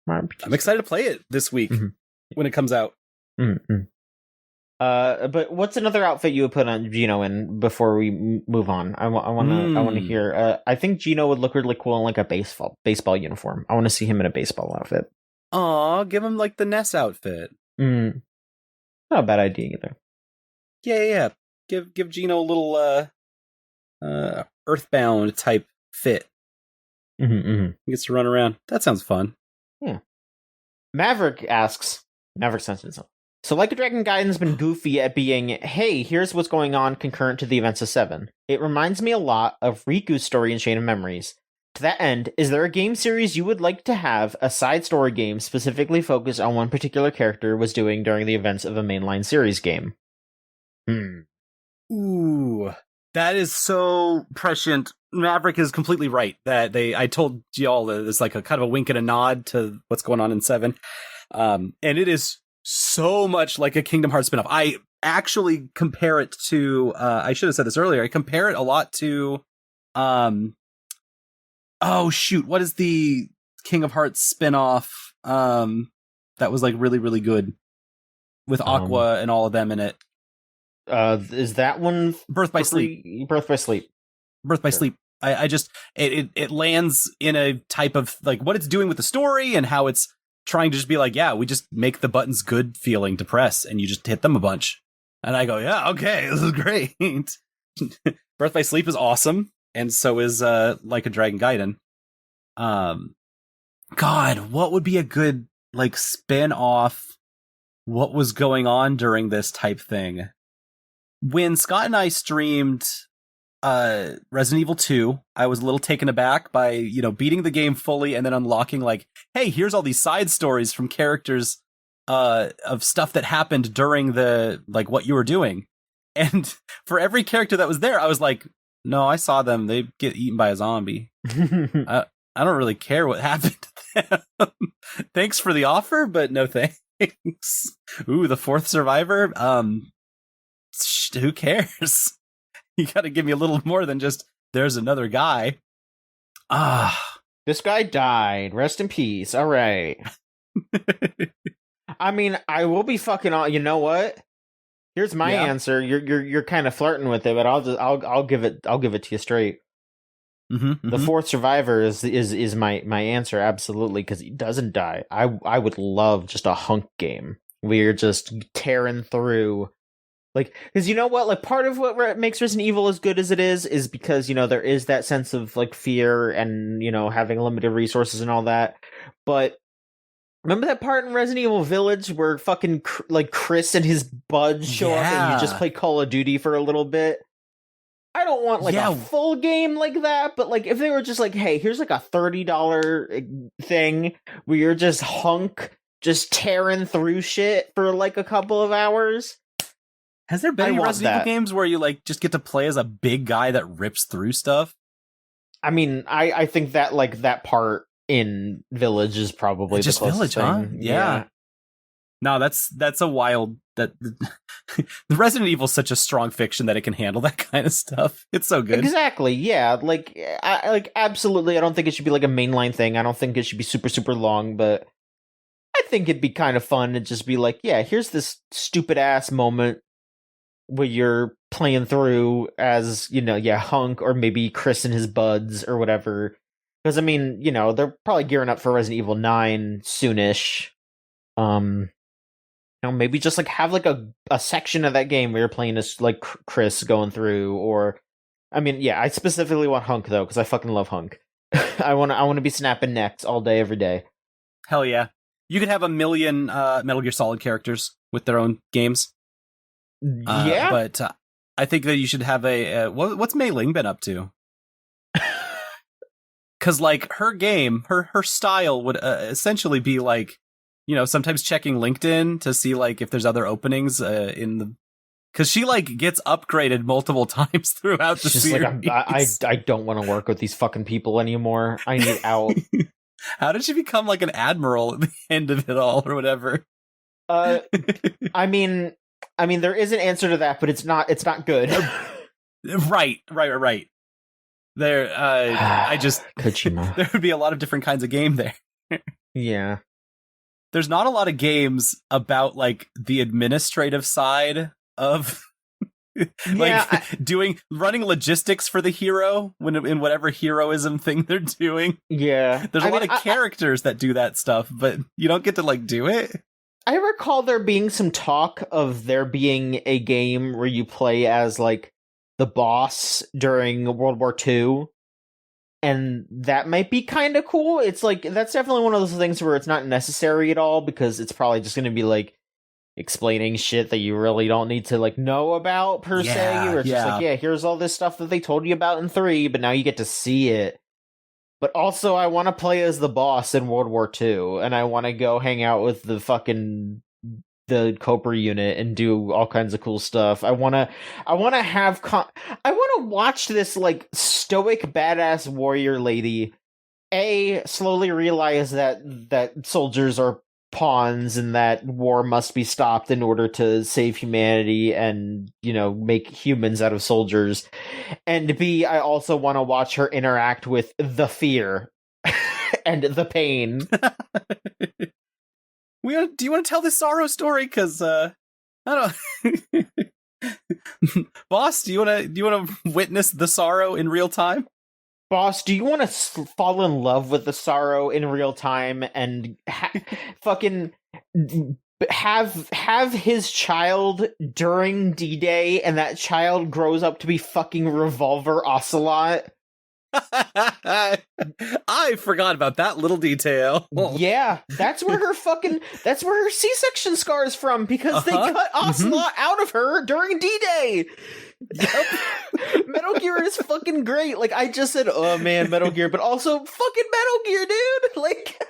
I'm excited to play it this week when it comes out. Mm-hmm. But what's another outfit you would put on Gino in before we move on? I want to hear. I think Gino would look really cool in like a baseball uniform. I want to see him in a baseball outfit. Aw, give him like the Ness outfit. Not a bad idea either. Yeah. Give Gino a little Earthbound type fit. He gets to run around. That sounds fun. Yeah. Maverick sends it. So Like a Dragon Gaiden's been goofy at being, hey, here's what's going on concurrent to the events of 7. It reminds me a lot of Riku's story in Chain of Memories. To that end, is there a game series you would like to have a side story game specifically focused on one particular character was doing during the events of a mainline series game? Ooh, that is so prescient. Maverick is completely right. I told y'all that it's like a kind of a wink and a nod to what's going on in 7. And it is so much like a Kingdom Hearts spinoff. I actually compare it to, I should have said this earlier, I compare it a lot to, what is the King of Hearts spinoff that was like really, really good with Aqua and all of them in it? Is that one Birth by Sleep? Birth by Sleep. Birth by Sleep. I just, it lands in a type of like what it's doing with the story and how it's trying to just be like, yeah, we just make the buttons good feeling to press and you just hit them a bunch. And I go, yeah, okay, this is great. Birth by Sleep is awesome. And so is Like a Dragon Gaiden. God, what would be a good like spin off what was going on during this type thing? When Scott and I streamed Resident Evil 2, I was a little taken aback by, beating the game fully and then unlocking like, hey, here's all these side stories from characters of stuff that happened during the like what you were doing. And for every character that was there, I was like, no, I saw them. They get eaten by a zombie. I don't really care what happened to them. Thanks for the offer, but no thanks. Ooh, the fourth survivor? Who cares? You gotta give me a little more than just, there's another guy. This guy died. Rest in peace. All right. I mean, I will be fucking on. You know what? Here's my answer. You're kind of flirting with it, but I'll give it to you straight. The fourth survivor is my answer, absolutely, because he doesn't die. I would love just a hunk game where you're just tearing through. Like, because you know what? Like, part of what makes Resident Evil as good as it is because, there is that sense of, like, fear and, having limited resources and all that. But remember that part in Resident Evil Village where fucking, Chris and his buds show up and you just play Call of Duty for a little bit? I don't want, a full game like that, but, if they were just like, hey, here's, a $30 thing where you're just just tearing through shit for, a couple of hours. Has there been any Resident Evil games where you just get to play as a big guy that rips through stuff? I mean, I think that that part in Village is probably just the Village, thing. huh? Yeah. No, that's a wild that the Resident Evil is such a strong fiction that it can handle that kind of stuff. It's so good. Exactly. Yeah. Absolutely. I don't think it should be a mainline thing. I don't think it should be super, super long, but I think it'd be kind of fun to just be here's this stupid ass moment where you're playing through as, Hunk or maybe Chris and his buds or whatever. Because, I mean, they're probably gearing up for Resident Evil 9 soonish. Maybe just, like, have, like, a section of that game where you're playing as, like, Chris going through, or... I mean, yeah, I specifically want Hunk, though, because I fucking love Hunk. I want to be snapping necks all day, every day. Hell yeah. You could have a million Metal Gear Solid characters with their own games. Yeah? But I think that you should have what's Mei Ling been up to? Because, like, her game, her style would essentially be, like, sometimes checking LinkedIn to see, like, if there's other openings in the... Because she, like, gets upgraded multiple times throughout the series. Like, I don't want to work with these fucking people anymore. I need out. How did she become, like, an admiral at the end of it all, or whatever? I mean, there is an answer to that, but it's not good. Right. There, Kojima. There would be a lot of different kinds of game there. Yeah. There's not a lot of games about, like, the administrative side of running logistics for the hero in whatever heroism thing they're doing. Yeah. There's a lot of characters that do that stuff, but you don't get to, like, do it. I recall there being some talk of there being a game where you play as, like, the boss during World War II, and that might be kind of cool. It's like, that's definitely one of those things where it's not necessary at all, because it's probably just going to be, like, explaining shit that you really don't need to, like, know about per se, or just like, here's all this stuff that they told you about in 3, but now you get to see it. But also, I want to play as the boss in World War II, and I want to go hang out with the Cobra unit and do all kinds of cool stuff. I want to watch this, like, stoic badass warrior lady slowly realize that soldiers are pawns and that war must be stopped in order to save humanity and, make humans out of soldiers. And B, I also want to watch her interact with the fear and the pain. Do you want to tell this Sorrow story? Because I don't. Boss, do you want to witness the sorrow in real time? Boss, do you want to fall in love with the sorrow in real time and fucking have his child during D-Day, and that child grows up to be fucking Revolver Ocelot? I forgot about that little detail. Yeah, that's where her C-section scar is from, because they cut Ocelot out of her during D-Day. Yep. Metal Gear is fucking great. Like, I just said, oh man, Metal Gear, but also fucking Metal Gear, dude. Like,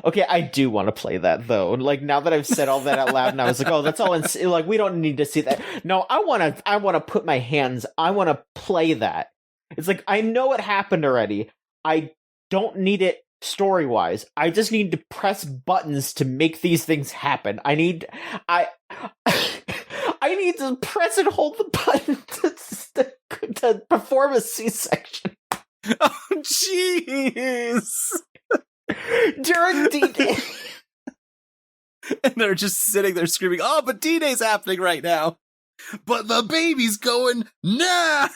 okay, I do want to play that though. Like, now that I've said all that out loud, and I was like, oh, that's all. Like, we don't need to see that. No, I want to put my hands. I want to play that. It's like, I know it happened already. I don't need it story-wise. I just need to press buttons to make these things happen. I need to press and hold the button to perform a C-section. Oh, jeez! During D-Day. And they're just sitting there screaming, oh, but D-Day's happening right now. But the baby's going now!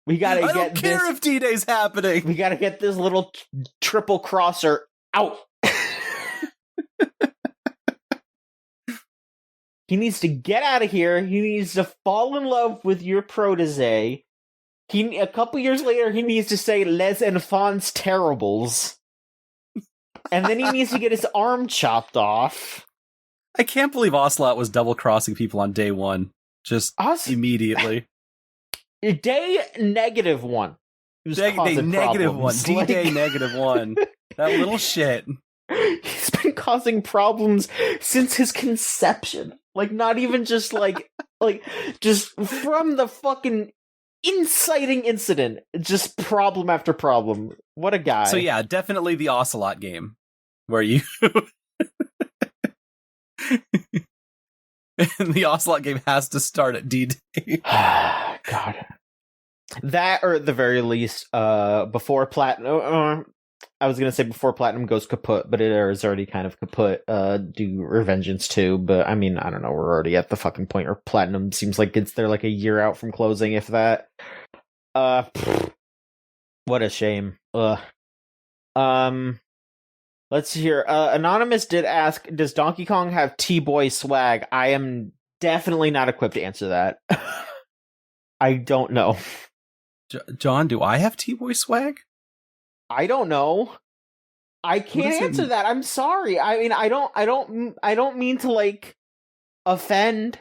We gotta I don't care if D-Day's happening. We gotta get this little triple crosser out. He needs to get out of here. He needs to fall in love with your protege. A couple years later, he needs to say Les Enfants Terribles. And then he needs to get his arm chopped off. I can't believe Ocelot was double-crossing people on day one. Just immediately. Day -1. Day -1. D-Day -1. That little shit. He's been causing problems since his conception. Like, not even just like just from the fucking inciting incident. Just problem after problem. What a guy. So yeah, definitely the Ocelot game. Where you... And the Ocelot game has to start at D-Day. God. That, or at the very least, before Platinum... I was gonna say before Platinum goes kaput, but it is already kind of kaput due Revengeance 2, but I mean, I don't know, we're already at the fucking point where Platinum seems like they're like a year out from closing, if that. What a shame. Ugh. Let's see here. Anonymous did ask, does Donkey Kong have T-Boy swag? I am definitely not equipped to answer that. I don't know. John, do I have T-Boy swag? I don't know. I can't answer that. I'm sorry. I mean, I don't mean to like offend.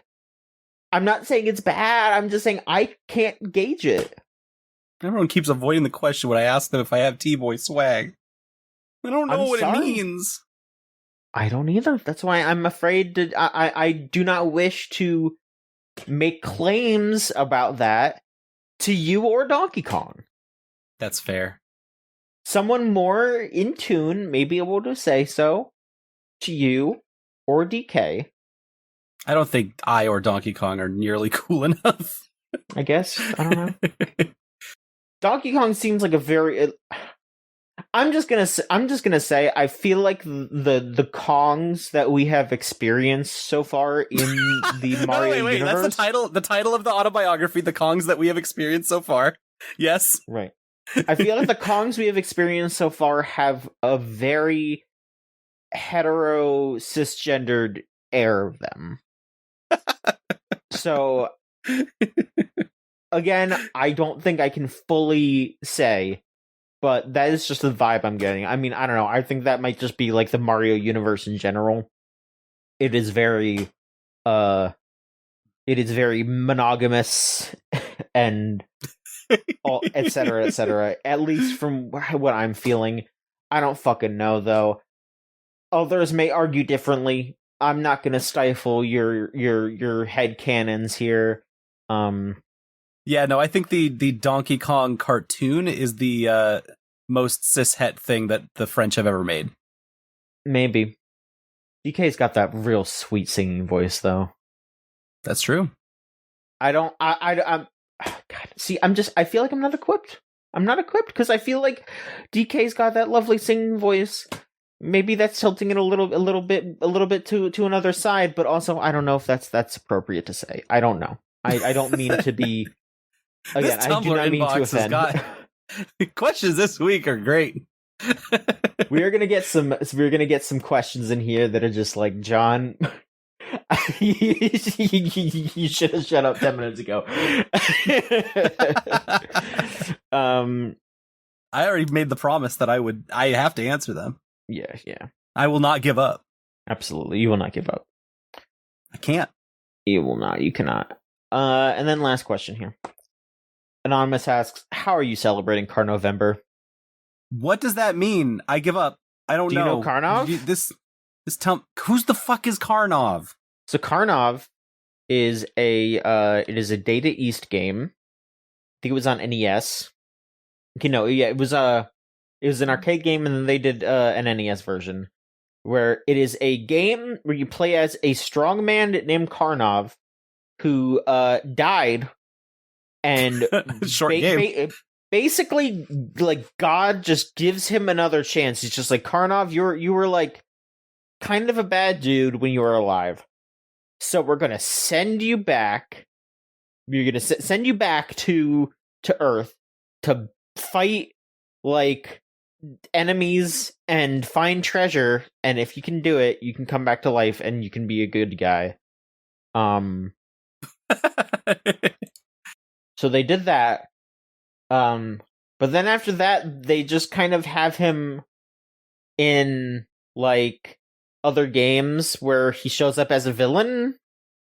I'm not saying it's bad. I'm just saying I can't gauge it. Everyone keeps avoiding the question when I ask them if I have T-Boy swag. I don't know what it means. I don't either. That's why I'm afraid to. I do not wish to make claims about that to you or Donkey Kong. That's fair. Someone more in tune may be able to say so to you or DK. I don't think I or Donkey Kong are nearly cool enough. I guess. I don't know. Donkey Kong seems like a very. I'm just gonna say I feel like the Kongs that we have experienced so far in the Mario universe. That's the title of the autobiography. The Kongs that we have experienced so far. Yes, right. I feel like the Kongs we have experienced so far have a very hetero cisgendered air of them. So again, I don't think I can fully say. But that is just the vibe I'm getting. I mean, I don't know. I think that might just be like the Mario universe in general. It is very monogamous and et cetera, et cetera. At least from what I'm feeling. I don't fucking know though. Others may argue differently. I'm not gonna stifle your headcanons here. Yeah, no, I think the Donkey Kong cartoon is the most cishet thing that the French have ever made. Maybe. DK's got that real sweet singing voice, though. That's true. I'm God, see, I feel like I'm not equipped. I'm not equipped because I feel like DK's got that lovely singing voice. Maybe that's tilting it a little bit to another side, but also I don't know if that's appropriate to say. I don't know. I don't mean to be. Again, I do not mean to offend. Questions this week are great. We're gonna get some questions in here that are just like, John, you should have shut up 10 minutes ago. I already made the promise that I have to answer them. Yeah. I will not give up. Absolutely, you will not give up. I can't. You will not. You cannot. And then last question here. Anonymous asks, how are you celebrating Carnovember? What does that mean? I give up. I don't know. Do you know Karnov? Who's the fuck is Karnov? So Karnov is it is a Data East game. I think it was on NES. It was an arcade game, and then they did an NES version where it is a game where you play as a strongman named Karnov who died. And basically, like, God just gives him another chance. He's just like, Karnov, you were like kind of a bad dude when you were alive, so we're gonna send you back. You're gonna send you back to Earth to fight like enemies and find treasure. And if you can do it, you can come back to life and you can be a good guy. So they did that, but then after that, they just kind of have him in, like, other games where he shows up as a villain,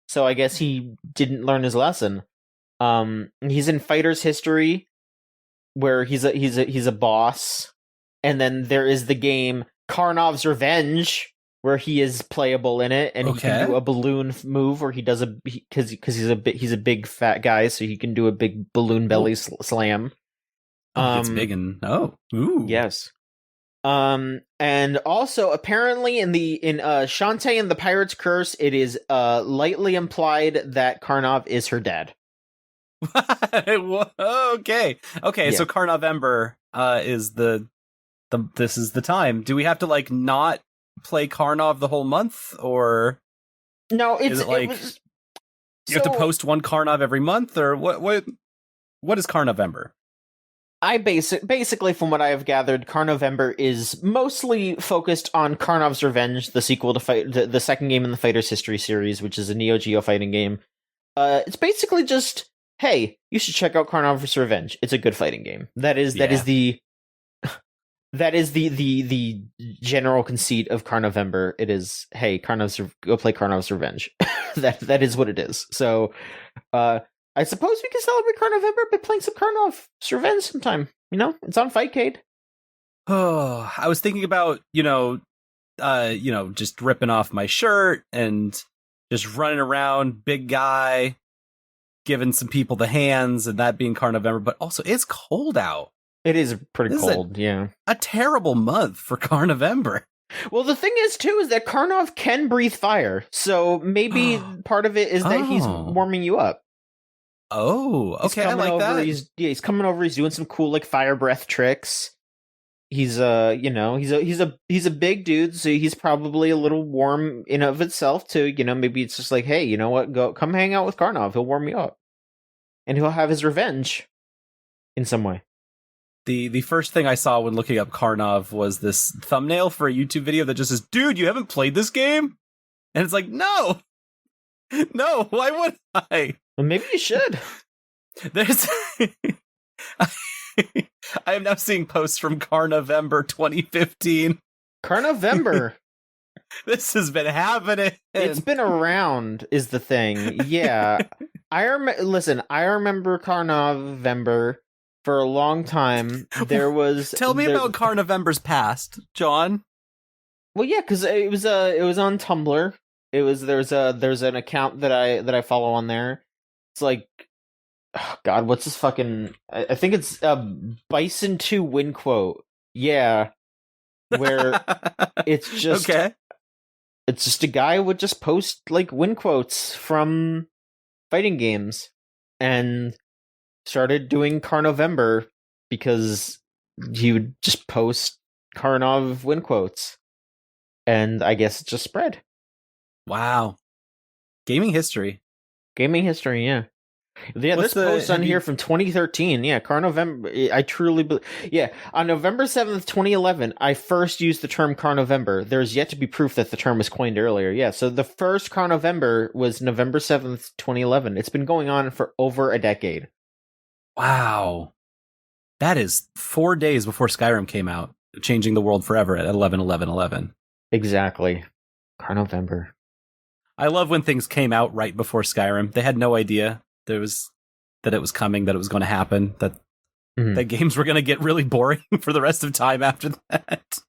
so I guess he didn't learn his lesson. He's in Fighter's History, where he's a boss, and then there is the game Karnov's Revenge, where he is playable in it, and he can do a balloon move where he does because he's a big fat guy, so he can do a big balloon belly slam. It's big and yes. And also apparently in Shantae and the Pirate's Curse, it is lightly implied that Karnov is her dad. Okay. Yeah. So Carnovember is the this is the time. Do we have to like not play Karnov the whole month, or no? Is it like you have to post one Karnov every month, or what is Karnovember? Basically, from what I have gathered, Karnovember is mostly focused on Karnov's Revenge, the sequel to the second game in the Fighter's History series, which is a Neo Geo fighting game. It's basically just, hey, you should check out Karnov's Revenge. It's a good fighting game. That is the general conceit of Karnovember. It is, hey, go play Karnov's Revenge. that is what it is. So, I suppose we can celebrate Karnovember by playing some Karnov's Revenge sometime. It's on Fightcade. Oh, I was thinking about, just ripping off my shirt and just running around, big guy, giving some people the hands, and that being Karnovember. But also, it's cold out. It is pretty cold, yeah. A terrible month for Karnovember. Well, the thing is, too, is that Karnov can breathe fire. So maybe part of it is that he's warming you up. Oh, okay, I like that. He's coming over. He's doing some cool like fire breath tricks. He's he's a big dude, so he's probably a little warm in of itself too. Maybe it's just like, hey, you know what? Come hang out with Karnov. He'll warm you up, and he'll have his revenge in some way. The first thing I saw when looking up Karnov was this thumbnail for a YouTube video that just says, "Dude, you haven't played this game?" And it's like, no, why would I? Well, maybe you should. There's I am now seeing posts from Karnovember 2015. Karnovember. This has been happening. It's been around, is the thing. Yeah. I remember Karnovember for a long time. There was Tell me about Karnovember's past, John. Well, yeah, because it was on Tumblr. There's an account that I follow on there. It's like, oh God, what's this fucking? I think it's Bison 2 win quote. Yeah, where it's just okay. It's just a guy would just post like win quotes from fighting games, and started doing Karnovember because he would just post Karnov win quotes, and I guess it just spread. Wow, gaming history, yeah. Yeah, this post on here from 2013. Yeah, Karnovember. I truly believe. Yeah, on November 7th, 2011, I first used the term Karnovember. There's yet to be proof that the term was coined earlier. Yeah, so the first Karnovember was November 7th, 2011. It's been going on for over a decade. Wow. That is 4 days before Skyrim came out, changing the world forever at 11/11/11. Exactly. Karnovember. I love when things came out right before Skyrim. They had no idea that it was coming, that it was going to happen, that games were going to get really boring for the rest of time after that.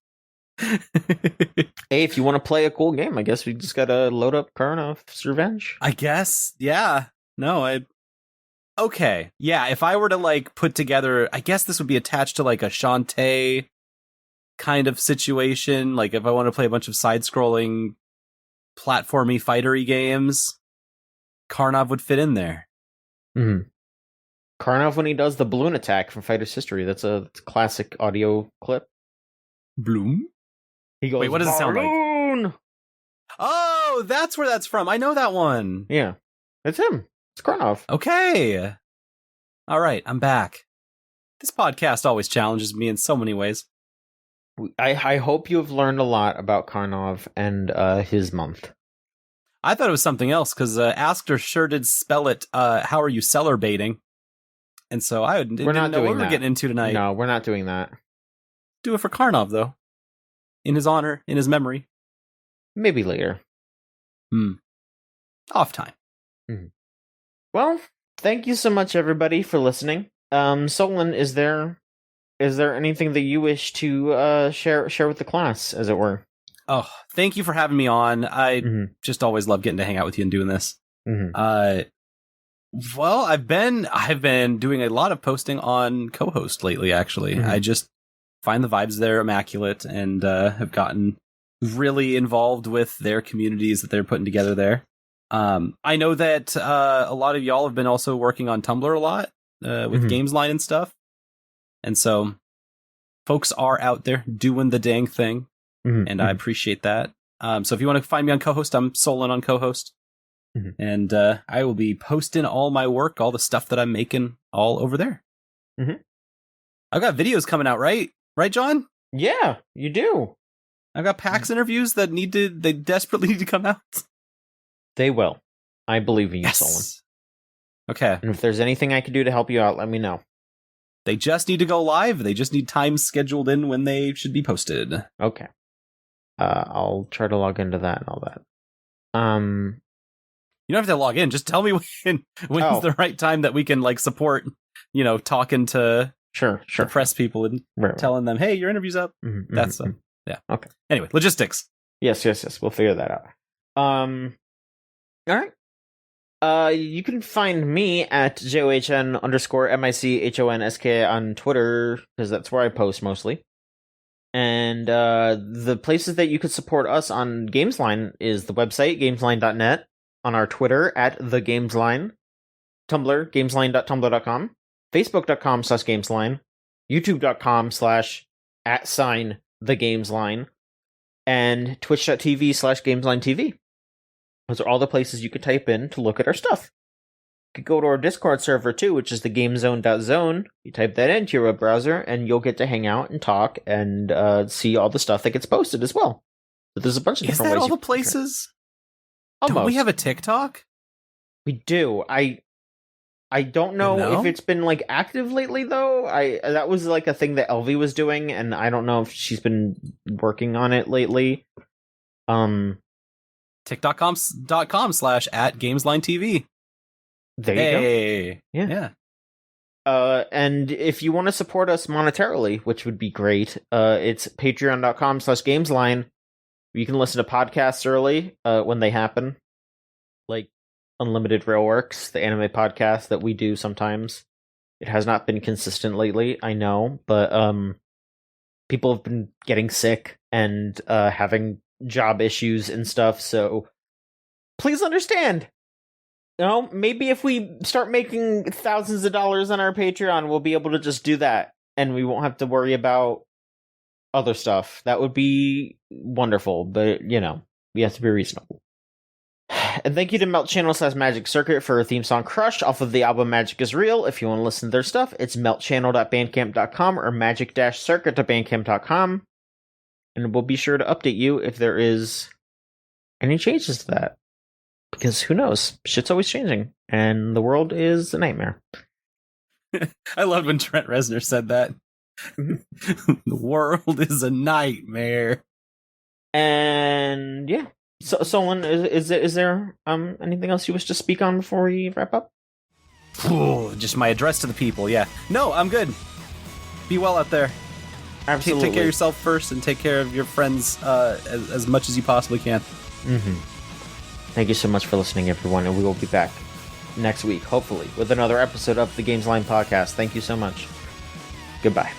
Hey, if you want to play a cool game, I guess we just got to load up Karnov's Revenge. I guess, yeah. No, okay. Yeah, if I were to like put together, I guess this would be attached to like a Shantae kind of situation. Like if I want to play a bunch of side-scrolling platformy fightery games, Karnov would fit in there. Mm-hmm. Karnov when he does the balloon attack from Fighter's History. That's a classic audio clip. Bloom? He goes, wait, what does it sound like? Oh, that's where that's from. I know that one. Yeah, it's him. It's Karnov. Okay. All right, I'm back. This podcast always challenges me in so many ways. I hope you have learned a lot about Karnov and his month. I thought it was something else, because Asker sure did spell it, how are you cellar baiting? And so I didn't know what we were getting into tonight. No, we're not doing that. Do it for Karnov, though. In his honor, in his memory. Maybe later. Off time. Mm-hmm. Well, thank you so much, everybody, for listening. Solon, is there anything that you wish to share with the class, as it were? Oh, thank you for having me on. I just always love getting to hang out with you and doing this. Well, I've been doing a lot of posting on co-host lately, actually. I just find the vibes there immaculate, and have gotten really involved with their communities that they're putting together there. I know that a lot of y'all have been also working on Tumblr a lot with Gamesline and stuff. And so folks are out there doing the dang thing, and I appreciate that. So if you want to find me on co-host, I'm Solon on co-host. And I will be posting all my work, all the stuff that I'm making, all over there. I've got videos coming out, right? Right, John? Yeah, you do. I've got PAX interviews that they desperately need to come out. They will. I believe in you, Solon. Okay. And if there's anything I can do to help you out, let me know. They just need to go live. They just need time scheduled in when they should be posted. Okay. I'll try to log into that and all that. You don't have to log in. Just tell me when's the right time that we can like support, talking to the press people and telling them, hey, your interview's up. That's yeah. Okay. Anyway, logistics. Yes. We'll figure that out. All right. You can find me at JOHN_MICHONSK on Twitter, because that's where I post mostly. And the places that you could support us on Gamesline is the website, gamesline.net, on our Twitter at the Gamesline, Tumblr, gamesline.tumblr.com, facebook.com/Gamesline, youtube.com/@the and twitch.tv/GameslineTV. Those are all the places you could type in to look at our stuff. You could go to our Discord server too, which is the gamezone.zone. You type that into your web browser, and you'll get to hang out and talk and see all the stuff that gets posted as well. But there's a bunch of different ways. Is that all the places? Almost. Don't we have a TikTok? We do. I don't know if it's been like active lately though. That was like a thing that Elvie was doing, and I don't know if she's been working on it lately. TikTok.com/@GameslineTV. There you go. Yeah. And if you want to support us monetarily, which would be great, it's patreon.com/Gamesline. You can listen to podcasts early when they happen, like Unlimited Railworks, the anime podcast that we do sometimes. It has not been consistent lately, I know, but people have been getting sick and having job issues and stuff, so please understand. Maybe if we start making thousands of dollars on our Patreon, we'll be able to just do that, and we won't have to worry about other stuff. That would be wonderful, but, we have to be reasonable. And thank you to Melt Channel/Magic Circuit for a theme song Crush off of the album Magic is Real. If you want to listen to their stuff, it's meltchannel.bandcamp.com or magic-circuit.bandcamp.com. And we'll be sure to update you if there is any changes to that. Because who knows? Shit's always changing, and the world is a nightmare. I loved when Trent Reznor said that. The world is a nightmare. And yeah. So, Solon, is there anything else you wish to speak on before we wrap up? Just my address to the people, yeah. No, I'm good. Be well out there. Absolutely. Take care of yourself first, and take care of your friends as much as you possibly can. Thank you so much for listening, everyone, and we will be back next week, hopefully, with another episode of the Gamesline podcast. Thank you so much. Goodbye.